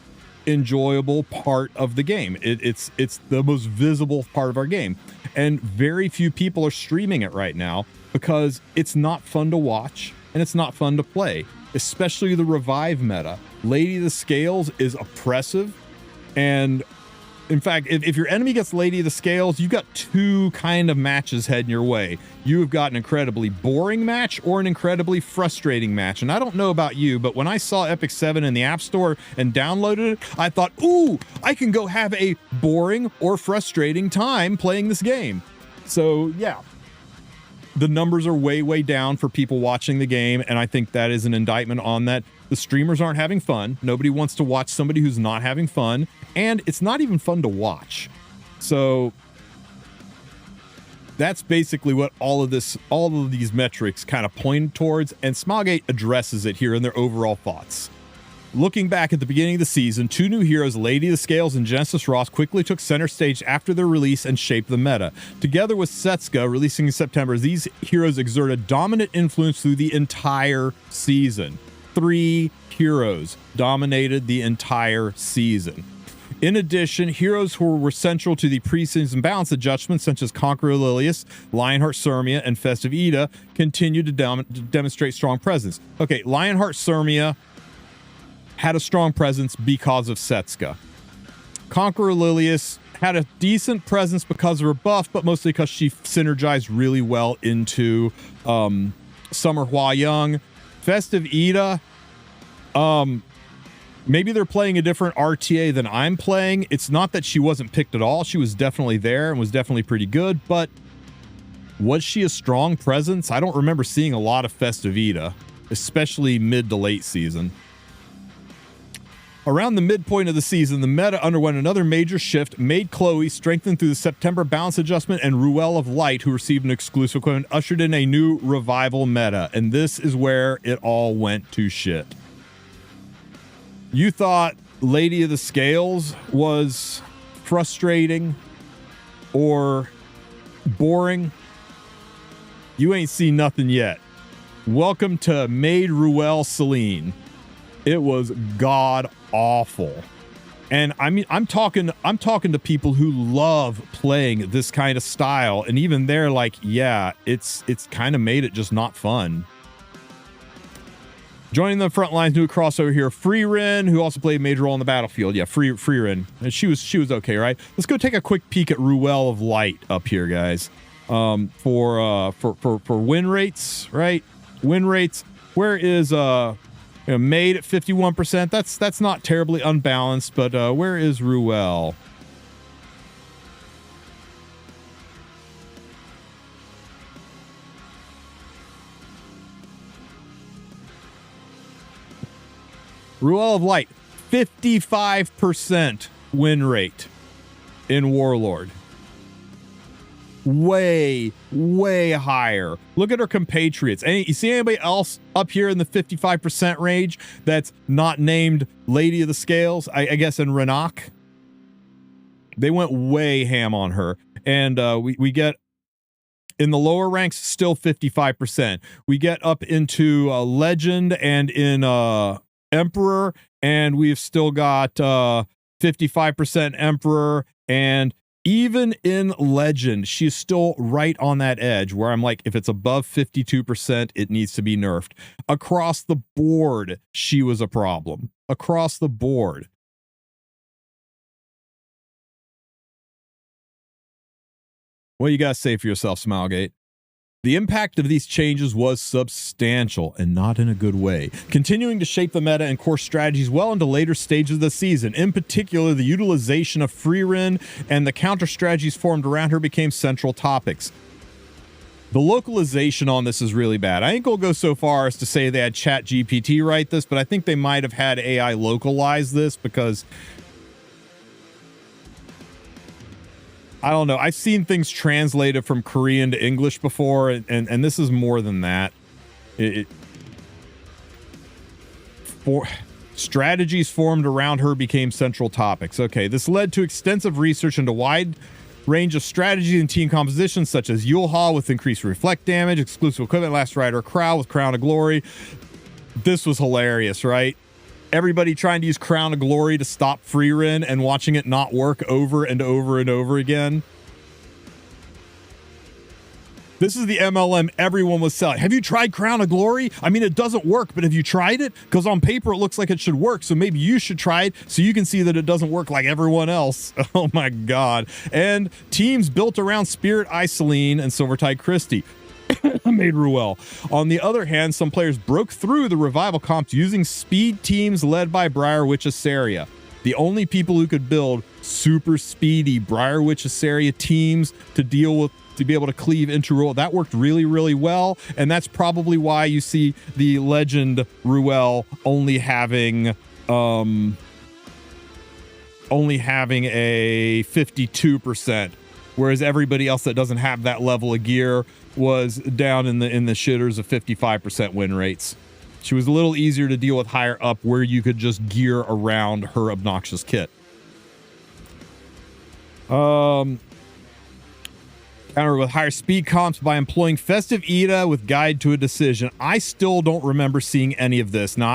enjoyable part of the game. It's the most visible part of our game. And very few people are streaming it right now because it's not fun to watch and it's not fun to play, especially the revive meta. Lady of the Scales is oppressive. And in fact, if your enemy gets Lady of the Scales, you've got two kind of matches heading your way. You've got an incredibly boring match or an incredibly frustrating match. And I don't know about you, but when I saw Epic 7 in the App Store and downloaded it, I thought, ooh, I can go have a boring or frustrating time playing this game. So yeah, the numbers are way, way down for people watching the game. And I think that is an indictment on that. The streamers aren't having fun. Nobody wants to watch somebody who's not having fun. And it's not even fun to watch. So that's basically what all of these metrics kind of point towards. And Smilegate addresses it here in their overall thoughts. Looking back at the beginning of the season, two new heroes, Lady of the Scales and Genesis Ross, quickly took center stage after their release and shaped the meta. Together with Setsuka, releasing in September, these heroes exert a dominant influence through the entire season. 3 heroes dominated the entire season. In addition, heroes who were central to the preseason balance adjustments, such as Conqueror Lilius, Lionheart Sirmia, and Festive Ida, continued to demonstrate strong presence. Okay, Lionheart Sirmia had a strong presence because of Setsuka. Conqueror Lilius had a decent presence because of her buff, but mostly because she synergized really well into Summer Hua Young. Festive Ida, maybe they're playing a different RTA than I'm playing. It's not that she wasn't picked at all. She was definitely there and was definitely pretty good, but was she a strong presence? I don't remember seeing a lot of Festive Ida, especially mid to late season. Around the midpoint of the season, the meta underwent another major shift, made Chloe, strengthened through the September balance adjustment, and Ruel of Light, who received an exclusive equipment, ushered in a new revival meta. And this is where it all went to shit. You thought Lady of the Scales was frustrating or boring? You ain't seen nothing yet. Welcome to Maid Ruel Celine. It was god awful. And I mean, I'm talking to people who love playing this kind of style, and even they're like, yeah, it's kind of made it just not fun. Joining the front lines, new crossover here, Freerin, who also played a major role in the battlefield. Yeah, Freerin. And she was okay, right? Let's go take a quick peek at Ruel of Light up here, guys. For win rates, right? Win rates. Where is Maid at 51%? That's not terribly unbalanced, but where is Ruel? Ruel of Light, 55% win rate in Warlord. Way, way higher. Look at her compatriots. You see anybody else up here in the 55% range that's not named Lady of the Scales? I guess in Renak. They went way ham on her. And we get in the lower ranks, still 55%. We get up into Legend and in Emperor, and we've still got 55% Emperor, and even in Legend, she's still right on that edge where I'm like, if it's above 52%, it needs to be nerfed. Across the board, she was a problem. Across the board. What you got to say for yourself, Smilegate? The impact of these changes was substantial and not in a good way, continuing to shape the meta and core strategies well into later stages of the season. In particular, the utilization of Freerin and the counter strategies formed around her became central topics. The localization on this is really bad. I ain't gonna go so far as to say they had ChatGPT write this, but I think they might have had AI localize this because I don't know. I've seen things translated from Korean to English before, and this is more than that. Strategies formed around her became central topics. Okay, this led to extensive research into wide range of strategies and team compositions, such as Yulha with increased reflect damage, exclusive equipment, Last Rider Crow with Crown of Glory. This was hilarious, right? Everybody trying to use Crown of Glory to stop Freerin and watching it not work over and over and over again. This is the MLM everyone was selling. Have you tried Crown of Glory? I mean, it doesn't work, but have you tried it? Because on paper, it looks like it should work. So maybe you should try it so you can see that it doesn't work like everyone else. Oh my God. And teams built around Spirit Isoline and Silvertide Christie made Ruel. On the other hand, some players broke through the revival comps using speed teams led by Briarwitch Asaria. The only people who could build super speedy Briarwitch Asaria teams to be able to cleave into Ruel. That worked really, really well. And that's probably why you see the legend Ruel only having a 52%, whereas everybody else that doesn't have that level of gear was down in the shitters of 55% win rates. She was a little easier to deal with higher up, where you could just gear around her obnoxious kit. Counter with higher speed comps by employing Festive Ida with Guide to a Decision. I still don't remember seeing any of this. Now,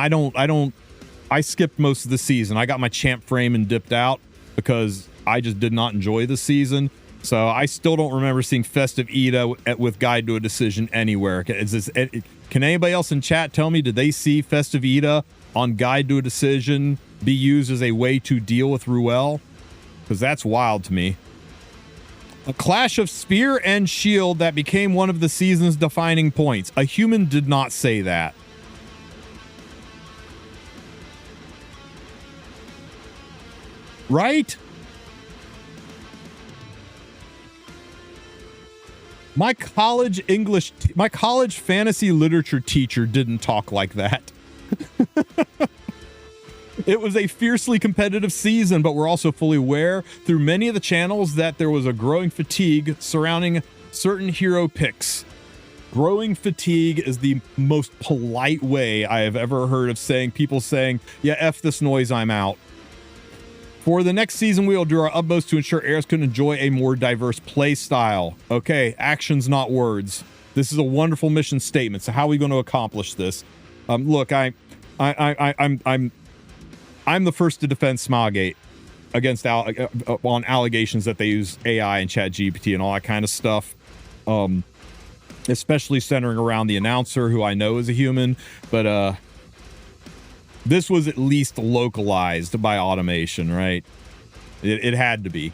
I skipped most of the season. I got my champ frame and dipped out because I just did not enjoy the season. So I still don't remember seeing Festive Ida with Guide to a Decision anywhere. Can anybody else in chat tell me, did they see Festive Ida on Guide to a Decision be used as a way to deal with Ruel? Because that's wild to me. A clash of spear and shield that became one of the season's defining points. A human did not say that. Right? My college fantasy literature teacher didn't talk like that. It was a fiercely competitive season, but we're also fully aware through many of the channels that there was a growing fatigue surrounding certain hero picks. Growing fatigue is the most polite way I have ever heard of saying, people saying, yeah, F this noise, I'm out. For the next season, we will do our utmost to ensure heirs can enjoy a more diverse play style. Okay, actions, not words. This is a wonderful mission statement. So how are we going to accomplish this? Look, I'm the first to defend Smilegate against on allegations that they use AI and ChatGPT and all that kind of stuff. Especially centering around the announcer, who I know is a human, but this was at least localized by automation, right? It had to be.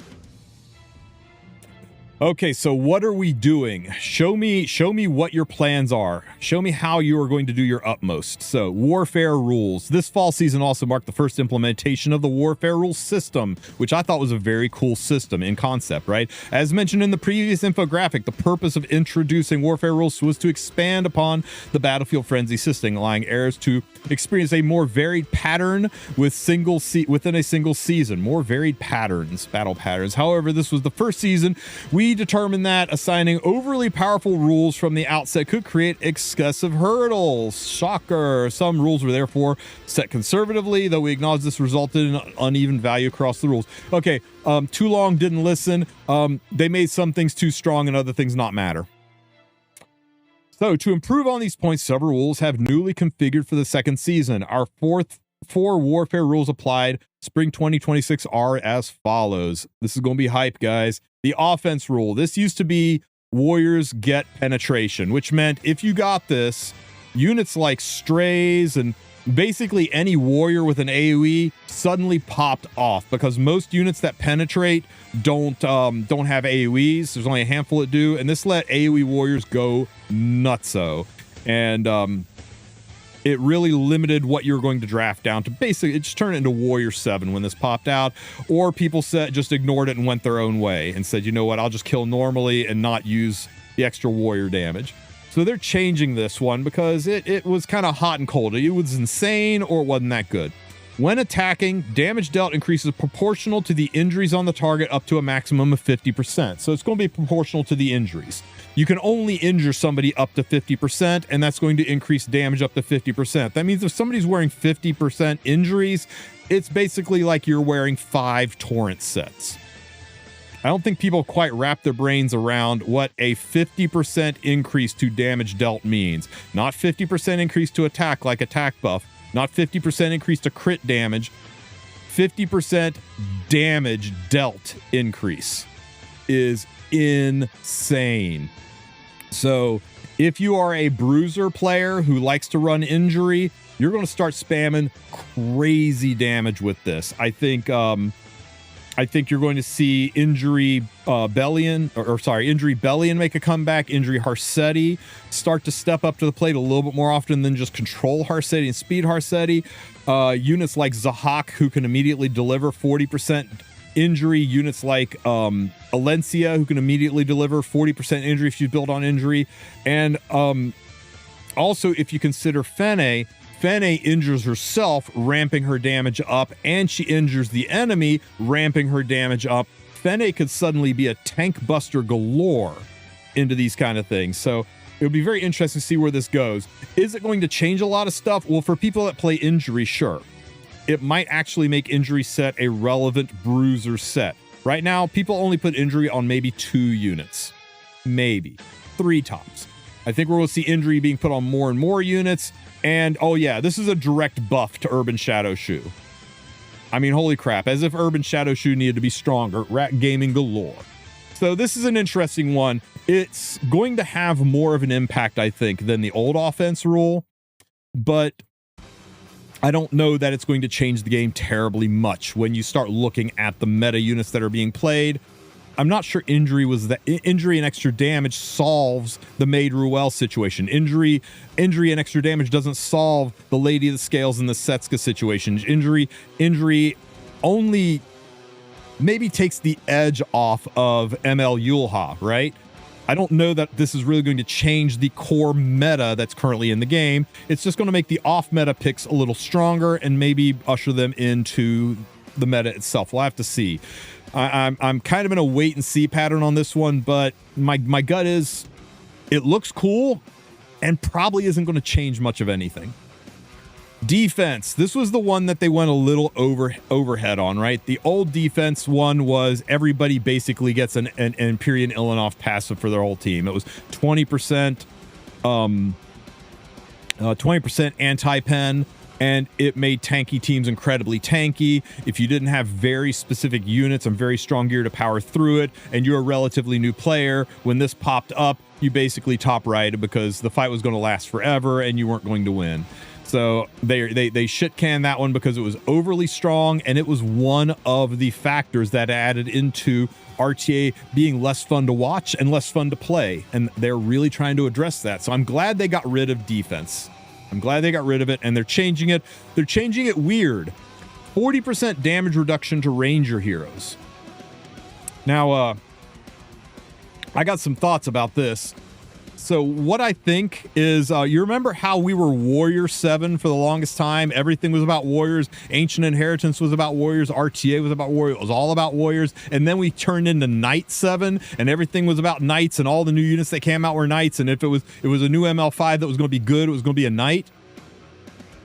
Okay, so what are we doing? Show me what your plans are. Show me how you are going to do your utmost. So, warfare rules. This fall season also marked the first implementation of the warfare rules system, which I thought was a very cool system in concept, right? As mentioned in the previous infographic, the purpose of introducing warfare rules was to expand upon the Battlefield Frenzy system, allowing heirs to experience a more varied pattern within a single season. More varied battle patterns. However, this was the first season we determined that assigning overly powerful rules from the outset could create excessive hurdles. Shocker. Some rules were therefore set conservatively, though we acknowledge this resulted in uneven value across the rules. Okay, too long, didn't listen. They made some things too strong and other things not matter. So, to improve on these points, several rules have newly configured for the second season. Our four warfare rules applied spring 2026 are as follows. This is going to be hype, guys. The offense rule. This used to be warriors get penetration, which meant if you got this, units like strays and basically any warrior with an AoE suddenly popped off because most units that penetrate don't have AoEs. There's only a handful that do, and this let AoE warriors go nutso. And it really limited what you're going to draft down to. Basically, it just turned into Warrior 7 when this popped out, or people just ignored it and went their own way and said, you know what, I'll just kill normally and not use the extra warrior damage. So they're changing this one because it was kind of hot and cold. It was insane or it wasn't that good. When attacking, damage dealt increases proportional to the injuries on the target up to a maximum of 50%. So it's going to be proportional to the injuries. You can only injure somebody up to 50%, and that's going to increase damage up to 50%. That means if somebody's wearing 50% injuries, it's basically like you're wearing 5 torrent sets. I don't think people quite wrap their brains around what a 50% increase to damage dealt means. Not 50% increase to attack like attack buff, not 50% increase to crit damage, 50% damage dealt increase is insane. So if you are a bruiser player who likes to run injury, you're going to start spamming crazy damage with this. I think you're going to see injury Bellion, injury Bellion make a comeback. Injury Harsetti start to step up to the plate a little bit more often than just control Harsetti and speed Harsetti. Units like Zahak, who can immediately deliver 40% injury. Units like Alencia, who can immediately deliver 40% injury if she's built on injury. And also, if you consider Fene injures herself, ramping her damage up, and she injures the enemy, ramping her damage up. Fene could suddenly be a tank buster galore into these kind of things. So it would be very interesting to see where this goes. Is it going to change a lot of stuff? Well, for people that play injury, sure. It might actually make injury set a relevant bruiser set. Right now, people only put injury on maybe 2 units. Maybe. 3 tops. I think we're going to see injury being put on more and more units. And, oh yeah, this is a direct buff to Urban Shadow Shoe. I mean, holy crap, as if Urban Shadow Shoe needed to be stronger. Rat gaming galore. So this is an interesting one. It's going to have more of an impact, I think, than the old offense rule. But I don't know that it's going to change the game terribly much when you start looking at the meta units that are being played. I'm not sure injury and extra damage solves the Maid Ruel situation. Injury and extra damage doesn't solve the Lady of the Scales and the Setska situation. Injury only maybe takes the edge off of ML Yulha, right? I don't know that this is really going to change the core meta that's currently in the game. It's just going to make the off-meta picks a little stronger and maybe usher them into the meta itself. We'll have to see. I'm kind of in a wait and see pattern on this one, but my gut is it looks cool and probably isn't going to change much of anything. Defense. This was the one that they went a little overhead on, right? The old defense one was everybody basically gets an Empyrean Ilanov passive for their whole team. It was 20% anti-pen. And it made tanky teams incredibly tanky. If you didn't have very specific units and very strong gear to power through it, and you're a relatively new player, when this popped up, you basically top righted because the fight was going to last forever and you weren't going to win. So they shit canned that one because it was overly strong, and it was one of the factors that added into RTA being less fun to watch and less fun to play. And they're really trying to address that. So I'm glad they got rid of defense. I'm glad they got rid of it, and they're changing it. They're changing it weird. 40% damage reduction to ranger heroes. Now, I got some thoughts about this. So what I think is, you remember how we were Warrior 7 for the longest time? Everything was about warriors. Ancient Inheritance was about warriors. RTA was about warriors. It was all about warriors. And then we turned into Knight 7, and everything was about knights, and all the new units that came out were knights. And if it was a new ML5 that was going to be good, it was going to be a knight.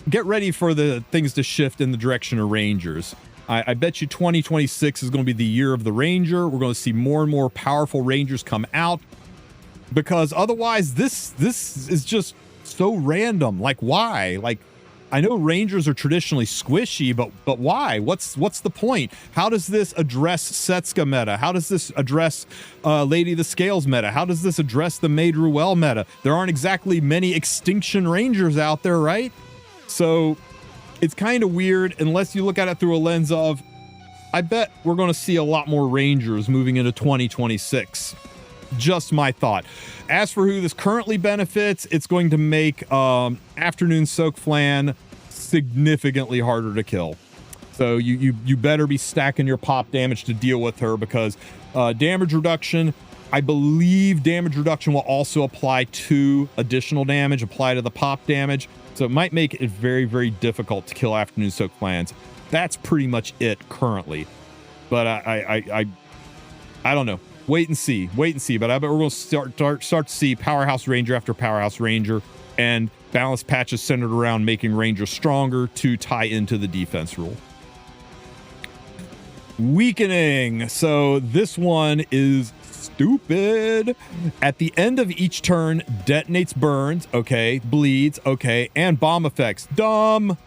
Get ready for the things to shift in the direction of rangers. I bet you 2026 is going to be the year of the ranger. We're going to see more and more powerful rangers come out. Because otherwise, this is just so random. Like, why? Like, I know rangers are traditionally squishy, but why? What's the point? How does this address Setska meta? How does this address Lady of the Scales meta? How does this address the Maid Ruel meta? There aren't exactly many Extinction Rangers out there, right? So it's kind of weird unless you look at it through a lens of, I bet we're going to see a lot more Rangers moving into 2026. Just my thought. As for who this currently benefits, it's going to make Afternoon Soak Flan significantly harder to kill. So you better be stacking your pop damage to deal with her, because damage reduction, I believe damage reduction will also apply to additional damage, apply to the pop damage. So it might make it very, very difficult to kill Afternoon Soak Flans. That's pretty much it currently. But I don't know. Wait and see. But I bet we're going to start to see Powerhouse Ranger after Powerhouse Ranger, and balance patches centered around making Rangers stronger to tie into the defense rule. Weakening. So this one is stupid. At the end of each turn, detonates burns, okay, bleeds, okay, and bomb effects. Dumb.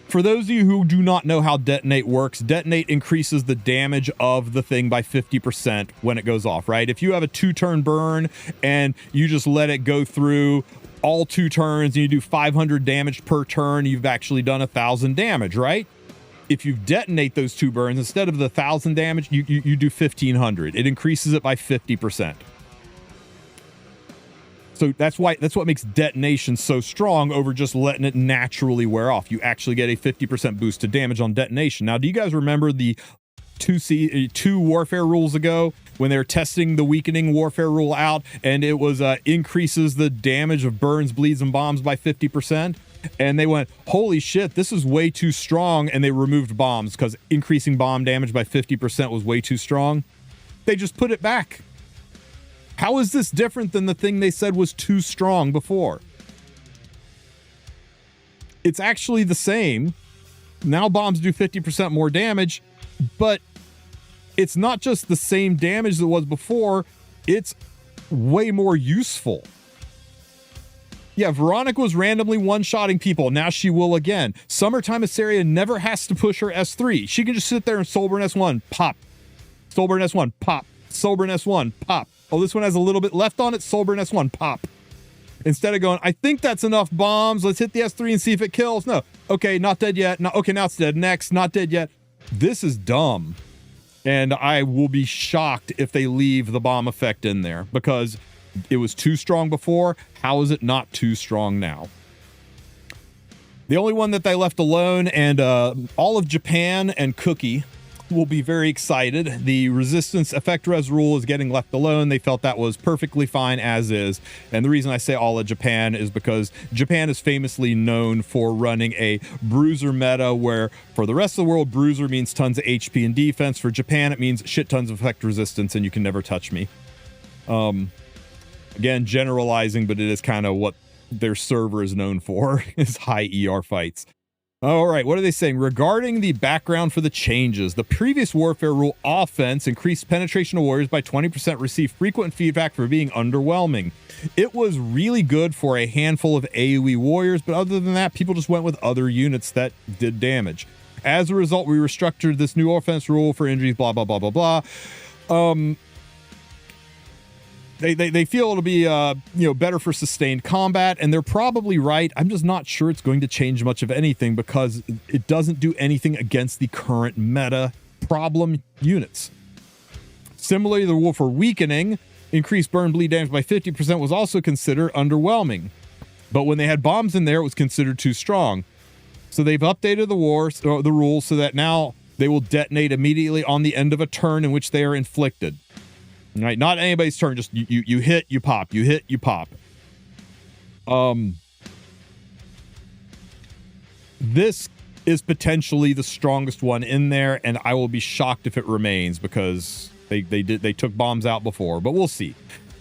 For those of you who do not know how detonate works, detonate increases the damage of the thing by 50% when it goes off, right? If you have a 2-turn burn and you just let it go through all 2 turns and you do 500 damage per turn, you've actually done 1,000 damage, right? If you detonate those 2 burns, instead of the 1,000 damage, you do 1,500. It increases it by 50%. So that's what makes detonation so strong over just letting it naturally wear off. You actually get a 50% boost to damage on detonation. Now, do you guys remember the 2 warfare rules ago when they were testing the weakening warfare rule out, and it was increases the damage of burns, bleeds, and bombs by 50%? And they went, holy shit, this is way too strong, and they removed bombs because increasing bomb damage by 50% was way too strong. They just put it back. How is this different than the thing they said was too strong before? It's actually the same. Now bombs do 50% more damage, but it's not just the same damage that was before, it's way more useful. Yeah, Veronica was randomly one-shotting people. Now she will again. Summertime Assyria never has to push her S3. She can just sit there and Soulburn S1, pop. Soulburn S1, pop. Soulburn S1, pop. Oh, this one has a little bit left on it. Soulburn S1, pop. Instead of going, I think that's enough bombs. Let's hit the S3 and see if it kills. No. Okay, not dead yet. No, okay, now it's dead. Next, not dead yet. This is dumb. And I will be shocked if they leave the bomb effect in there, because it was too strong before. How is it not too strong now? The only one that they left alone, and all of Japan and Cookie will be very excited. The resistance effect res rule is getting left alone. They felt that was perfectly fine as is. And the reason I say all of Japan is because Japan is famously known for running a bruiser meta, where for the rest of the world, bruiser means tons of HP and defense. For Japan, it means shit tons of effect resistance and you can never touch me. Again, generalizing, but it is kind of what their server is known for, is high ER fights. All right, what are they saying? Regarding the background for the changes, the previous warfare rule offense increased penetration of warriors by 20%, received frequent feedback for being underwhelming. It was really good for a handful of AoE warriors, but other than that, people just went with other units that did damage. As a result, we restructured this new offense rule for injuries, blah, blah, blah, blah, blah. They feel it'll be better for sustained combat, and they're probably right. I'm just not sure it's going to change much of anything, because it doesn't do anything against the current meta problem units. Similarly, the rule for weakening, increased burn bleed damage by 50%, was also considered underwhelming. But when they had bombs in there, it was considered too strong. So they've updated the rules so that now they will detonate immediately on the end of a turn in which they are inflicted. Right, not anybody's turn, just you hit, you pop, you hit, you pop. This is potentially the strongest one in there, and I will be shocked if it remains, because they took bombs out before, but we'll see.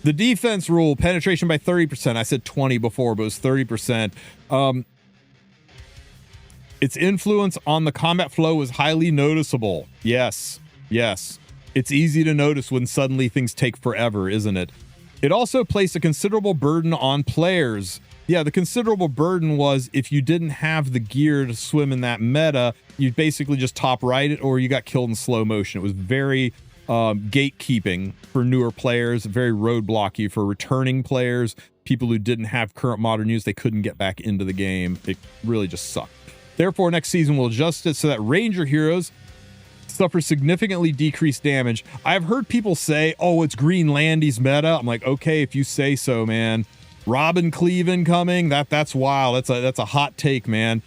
The defense rule, penetration by 30%. I said 20 before, but it was 30%. Its influence on the combat flow was highly noticeable. Yes. It's easy to notice when suddenly things take forever, isn't it? It also placed a considerable burden on players. Yeah, the considerable burden was if you didn't have the gear to swim in that meta, you basically just top right it, or you got killed in slow motion. It was very, gatekeeping for newer players, very roadblocky for returning players, people who didn't have current modern use, they couldn't get back into the game. It really just sucked. Therefore, next season we'll adjust it so that ranger heroes suffer significantly decreased damage. I've heard people say, oh, it's Greenlandi's meta. I'm like, okay, if you say so, man. Robin Cleave coming, that's wild. That's a hot take, man.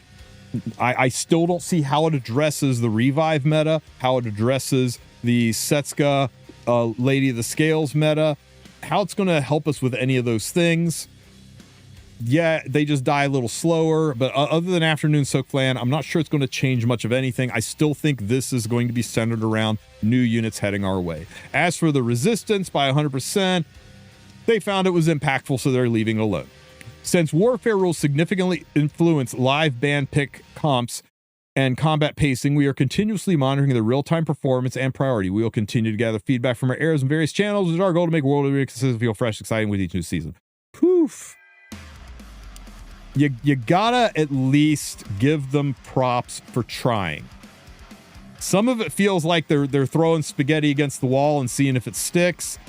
I still don't see how it addresses the revive meta, how it addresses the Setsuka Lady of the Scales meta, how it's going to help us with any of those things. Yeah, they just die a little slower, but other than Afternoon Soak Flan, I'm not sure it's going to change much of anything. I still think this is going to be centered around new units heading our way. As for the resistance by 100%, they found it was impactful, so they're leaving it alone. Since warfare rules significantly influence live band pick comps and combat pacing, we are continuously monitoring the real-time performance and priority. We will continue to gather feedback from our arrows in various channels. It's our goal to make World Arena consistently feel fresh, exciting with each new season. Poof. You gotta at least give them props for trying. Some of it feels like they're throwing spaghetti against the wall and seeing if it sticks.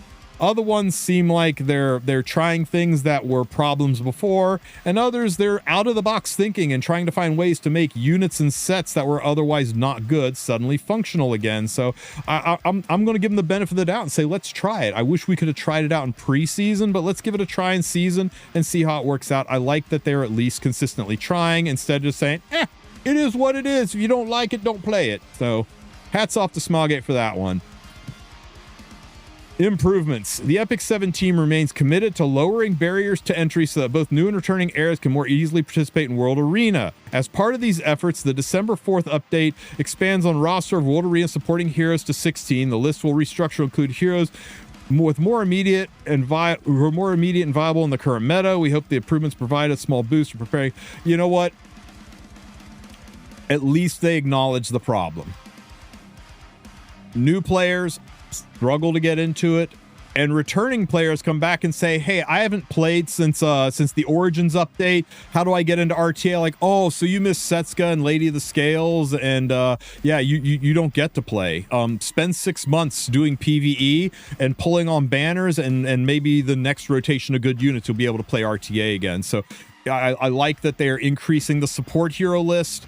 Other ones seem like they're trying things that were problems before, and others they're out of the box thinking and trying to find ways to make units and sets that were otherwise not good suddenly functional again. So I'm going to give them the benefit of the doubt and say, let's try it. I wish we could have tried it out in preseason, but let's give it a try in season and see how it works out. I like that they're at least consistently trying instead of just saying, it is what it is. If you don't like it, don't play it. So hats off to Smilegate for that one. Improvements. The Epic 7 team remains committed to lowering barriers to entry so that both new and returning heirs can more easily participate in World Arena. As part of these efforts, the December 4th update expands on roster of World Arena supporting heroes to 16. The list will restructure to include heroes with more immediate and who are more immediate and viable in the current meta. We hope the improvements provide a small boost for preparing. You know what? At least they acknowledge the problem. New players struggle to get into it, and returning players come back and say, hey, I haven't played since the Origins update. How do I get into RTA? Like, oh, so you missed Setsuka and Lady of the Scales, and yeah, you don't get to play. Spend 6 months doing PvE and pulling on banners, and maybe the next rotation of good units you'll be able to play RTA again. So I like that they're increasing the support hero list.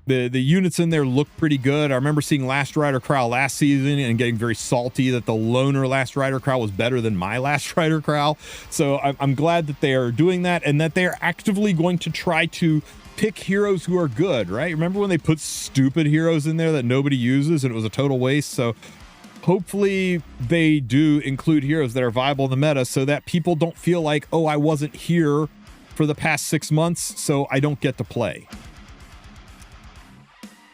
The units in there look pretty good. I remember seeing Last Rider Krau last season and getting very salty that the loner Last Rider Krau was better than my Last Rider Krau. So I'm glad that they are doing that, and that they are actively going to try to pick heroes who are good, right? Remember when they put stupid heroes in there that nobody uses and it was a total waste? So hopefully they do include heroes that are viable in the meta so that people don't feel like, oh, I wasn't here for the past 6 months, so I don't get to play.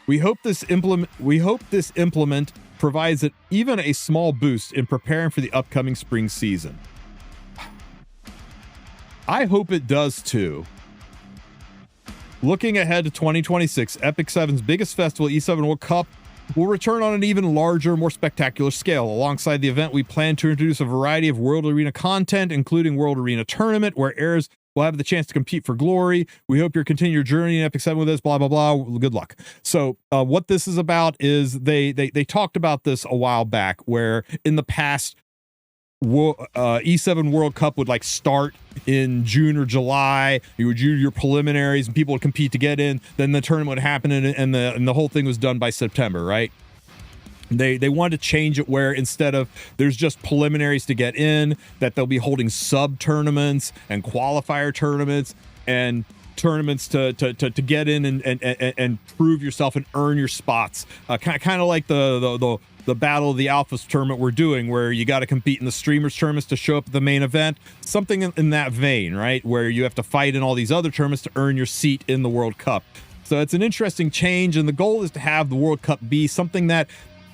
We hope this implement provides even a small boost in preparing for the upcoming spring season. I hope it does too. Looking ahead to 2026, Epic 7's biggest festival, E7 World Cup, will return on an even larger, more spectacular scale. Alongside the event, we plan to introduce a variety of World Arena content, including World Arena Tournament, where heirs will have the chance to compete for glory. We hope you'll continue your journey in Epic 7 with us, blah, blah, blah. Good luck. So what this is about is they talked about this a while back, where in the past, E7 World Cup would like start in June or July. You would do your preliminaries and people would compete to get in. Then the tournament would happen and the whole thing was done by September, right? They wanted to change it where instead of there's just preliminaries to get in, that they'll be holding sub tournaments and qualifier tournaments and tournaments to get in and prove yourself and earn your spots. Kind of like the Battle of the Alphas tournament we're doing, where you got to compete in the streamers tournaments to show up at the main event. Something in that vein, right? Where you have to fight in all these other tournaments to earn your seat in the World Cup. So it's an interesting change, and the goal is to have the World Cup be something that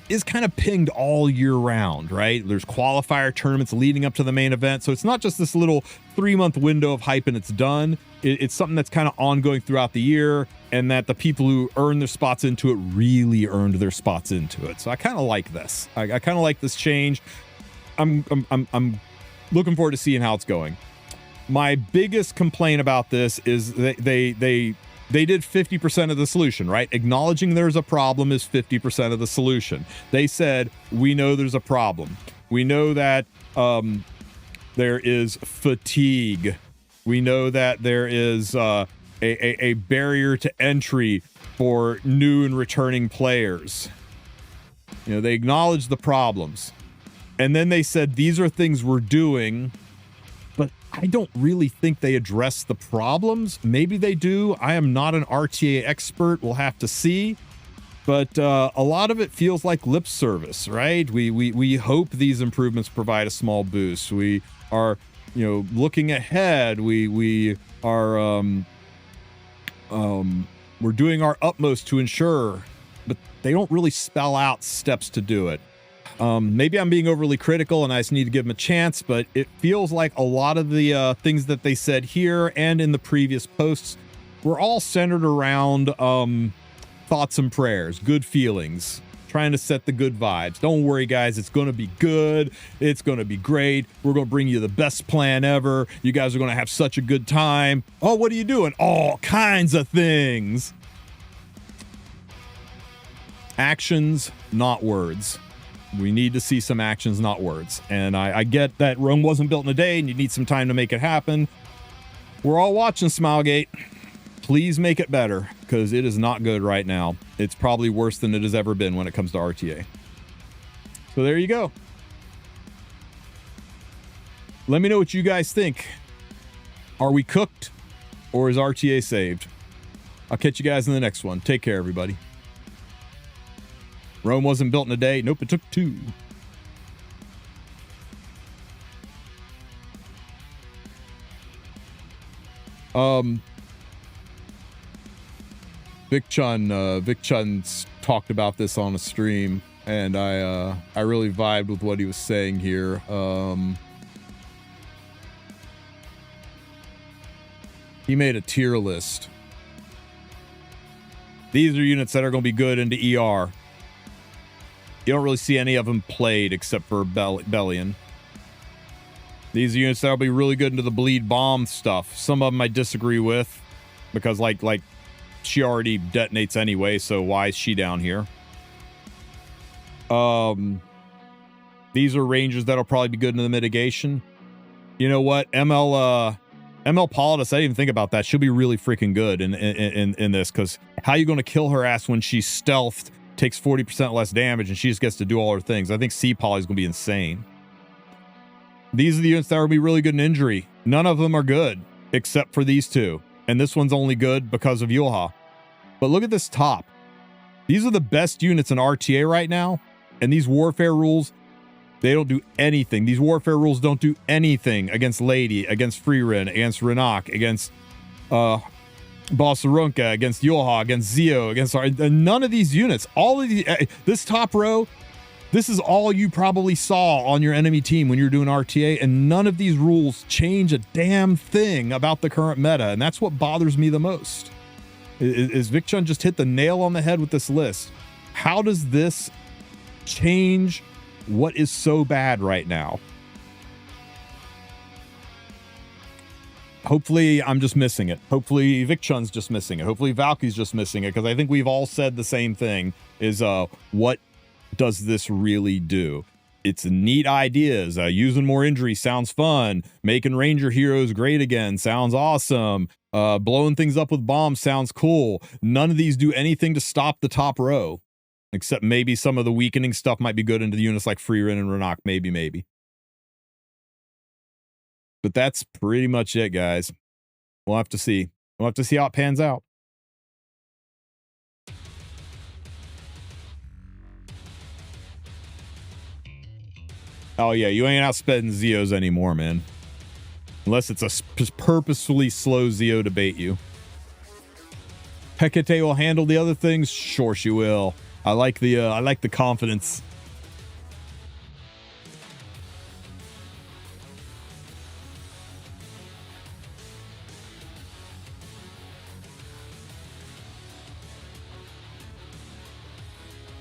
is kind of pinged all year round, right? There's qualifier tournaments leading up to the main event. So it's not just this little 3-month window of hype and it's done. It's something that's kind of ongoing throughout the year, and that the people who earn their spots into it really earned their spots into it. So I kind of like this. I kind of like this change. I'm looking forward to seeing how it's going. My biggest complaint about this is they they did 50% of the solution, right? Acknowledging there's a problem is 50% of the solution. They said, we know there's a problem. We know that there is fatigue. We know that there is a barrier to entry for new and returning players. You know, they acknowledged the problems. And then they said, these are things we're doing, but I don't really think they address the problems. Maybe they do. I am not an RTA expert. We'll have to see. But a lot of it feels like lip service, right? We hope these improvements provide a small boost. We are, you know, looking ahead. We are we're doing our utmost to ensure, but they don't really spell out steps to do it. Maybe I'm being overly critical and I just need to give them a chance, but it feels like a lot of the things that they said here and in the previous posts were all centered around thoughts and prayers, good feelings, trying to set the good vibes. Don't worry, guys. It's going to be good. It's going to be great. We're going to bring you the best plan ever. You guys are going to have such a good time. Oh, what are you doing? All kinds of things. Actions, not words. We need to see some actions, not words. And I get that Rome wasn't built in a day and you need some time to make it happen. We're all watching, Smilegate. Please make it better, because it is not good right now. It's probably worse than it has ever been when it comes to RTA. So there you go. Let me know what you guys think. Are we cooked, or is RTA saved? I'll catch you guys in the next one. Take care, everybody. Rome wasn't built in a day. Nope, it took 2. Vic Chun's talked about this on a stream, and I really vibed with what he was saying here. He made a tier list. These are units that are going to be good into ER. You don't really see any of them played except for Bellion. These are units that will be really good into the bleed bomb stuff. Some of them I disagree with, because like she already detonates anyway, so why is she down here? These are ranges that'll probably be good into the mitigation. You know what? ML Politis, I didn't even think about that. She'll be really freaking good in this, because how are you going to kill her ass when she's stealthed, takes 40% less damage, and she just gets to do all her things? I think C Poly is going to be insane. These are the units that will be really good in injury. None of them are good, except for these two. And this one's only good because of Yulha. But look at this top. These are the best units in RTA right now. And these warfare rules, they don't do anything. These warfare rules don't do anything against Lady, against Freerin, against Renak, against Bossarunka, against Yulha, against Zio, against none of these units. All of these, this top row, this is all you probably saw on your enemy team when you're doing RTA, and none of these rules change a damn thing about the current meta, and that's what bothers me the most. Is Vic Chun just hit the nail on the head with this list? How does this change what is so bad right now? Hopefully I'm just missing it. Hopefully Vic Chun's just missing it. Hopefully Valky's just missing it, because I think we've all said the same thing, is what does this really do? It's neat ideas. Using more injury sounds fun. Making Ranger heroes great again sounds awesome. Blowing things up with bombs sounds cool. None of these do anything to stop the top row, except maybe some of the weakening stuff might be good into the units like Freerin and Renak. Maybe. But that's pretty much it, guys. We'll have to see. We'll have to see how it pans out. Oh, yeah, you ain't outspending Zeos anymore, man. Unless it's a purposefully slow Zeo to bait you. Hecate will handle the other things? Sure she will. I like the confidence.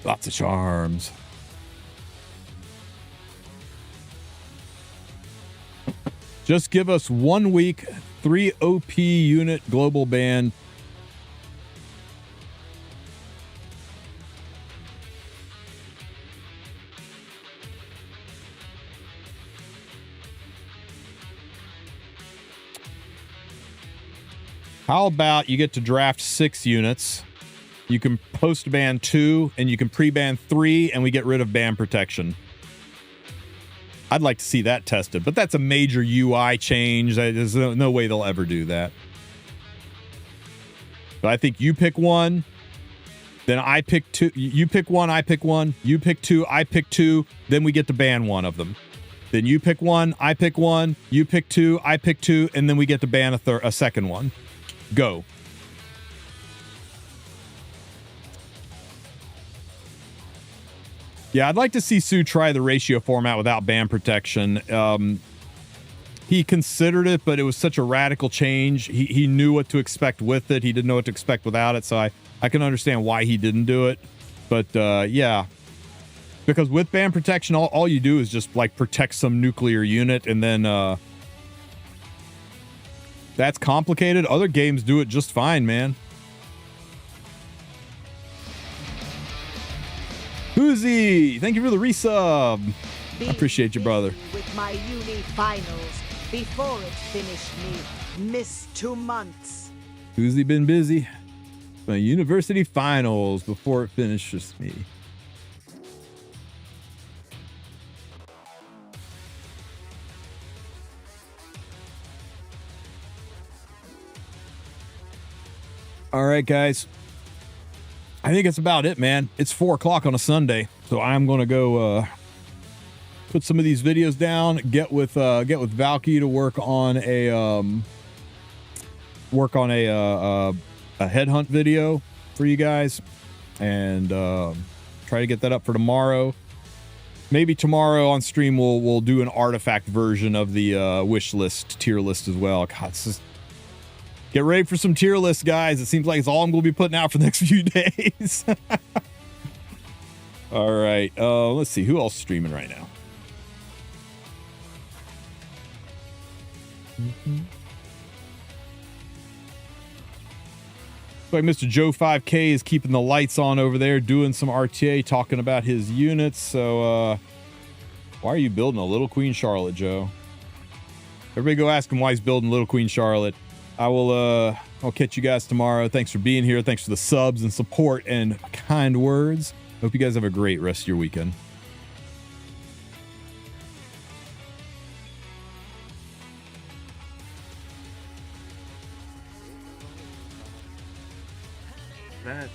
Lots of charms. Just give us 1 week, 3 OP unit global ban. How about you get to draft 6 units? You can post-ban 2, and you can pre-ban 3, and we get rid of ban protection. I'd like to see that tested, but that's a major UI change. There's no way they'll ever do that. But I think you pick one, then I pick 2. You pick 1, I pick 1. You pick 2, I pick 2. Then we get to ban 1 of them. Then you pick 1, I pick 1. You pick 2, I pick 2, and then we get to ban a second one. Go. Yeah, I'd like to see Sue try the ratio format without ban protection. He considered it, but it was such a radical change. He knew what to expect with it. He didn't know what to expect without it, so I can understand why he didn't do it. But yeah, because with ban protection, all you do is just like protect some nuclear unit, and then that's complicated. Other games do it just fine, man. Whoozy, thank you for the resub. I appreciate you, brother. With my uni finals before it finished me, missed 2 months. Whoozy been busy. My university finals before it finishes me. All right, guys. I think that's about it, man. It's 4 o'clock on a Sunday, so I'm gonna go put some of these videos down. Get with Valky to work on a headhunt video for you guys, and try to get that up for tomorrow. Maybe tomorrow on stream we'll do an artifact version of the wish list tier list as well. God, it's just, get ready for some tier lists, guys. It seems like it's all I'm going to be putting out for the next few days. All right. Let's see. Who else is streaming right now? Like Mr. Joe 5K is keeping the lights on over there, doing some RTA, talking about his units. So, why are you building a Little Queen Charlotte, Joe? Everybody go ask him why he's building Little Queen Charlotte. I'll catch you guys tomorrow. Thanks for being here. Thanks for the subs and support and kind words. Hope you guys have a great rest of your weekend. That's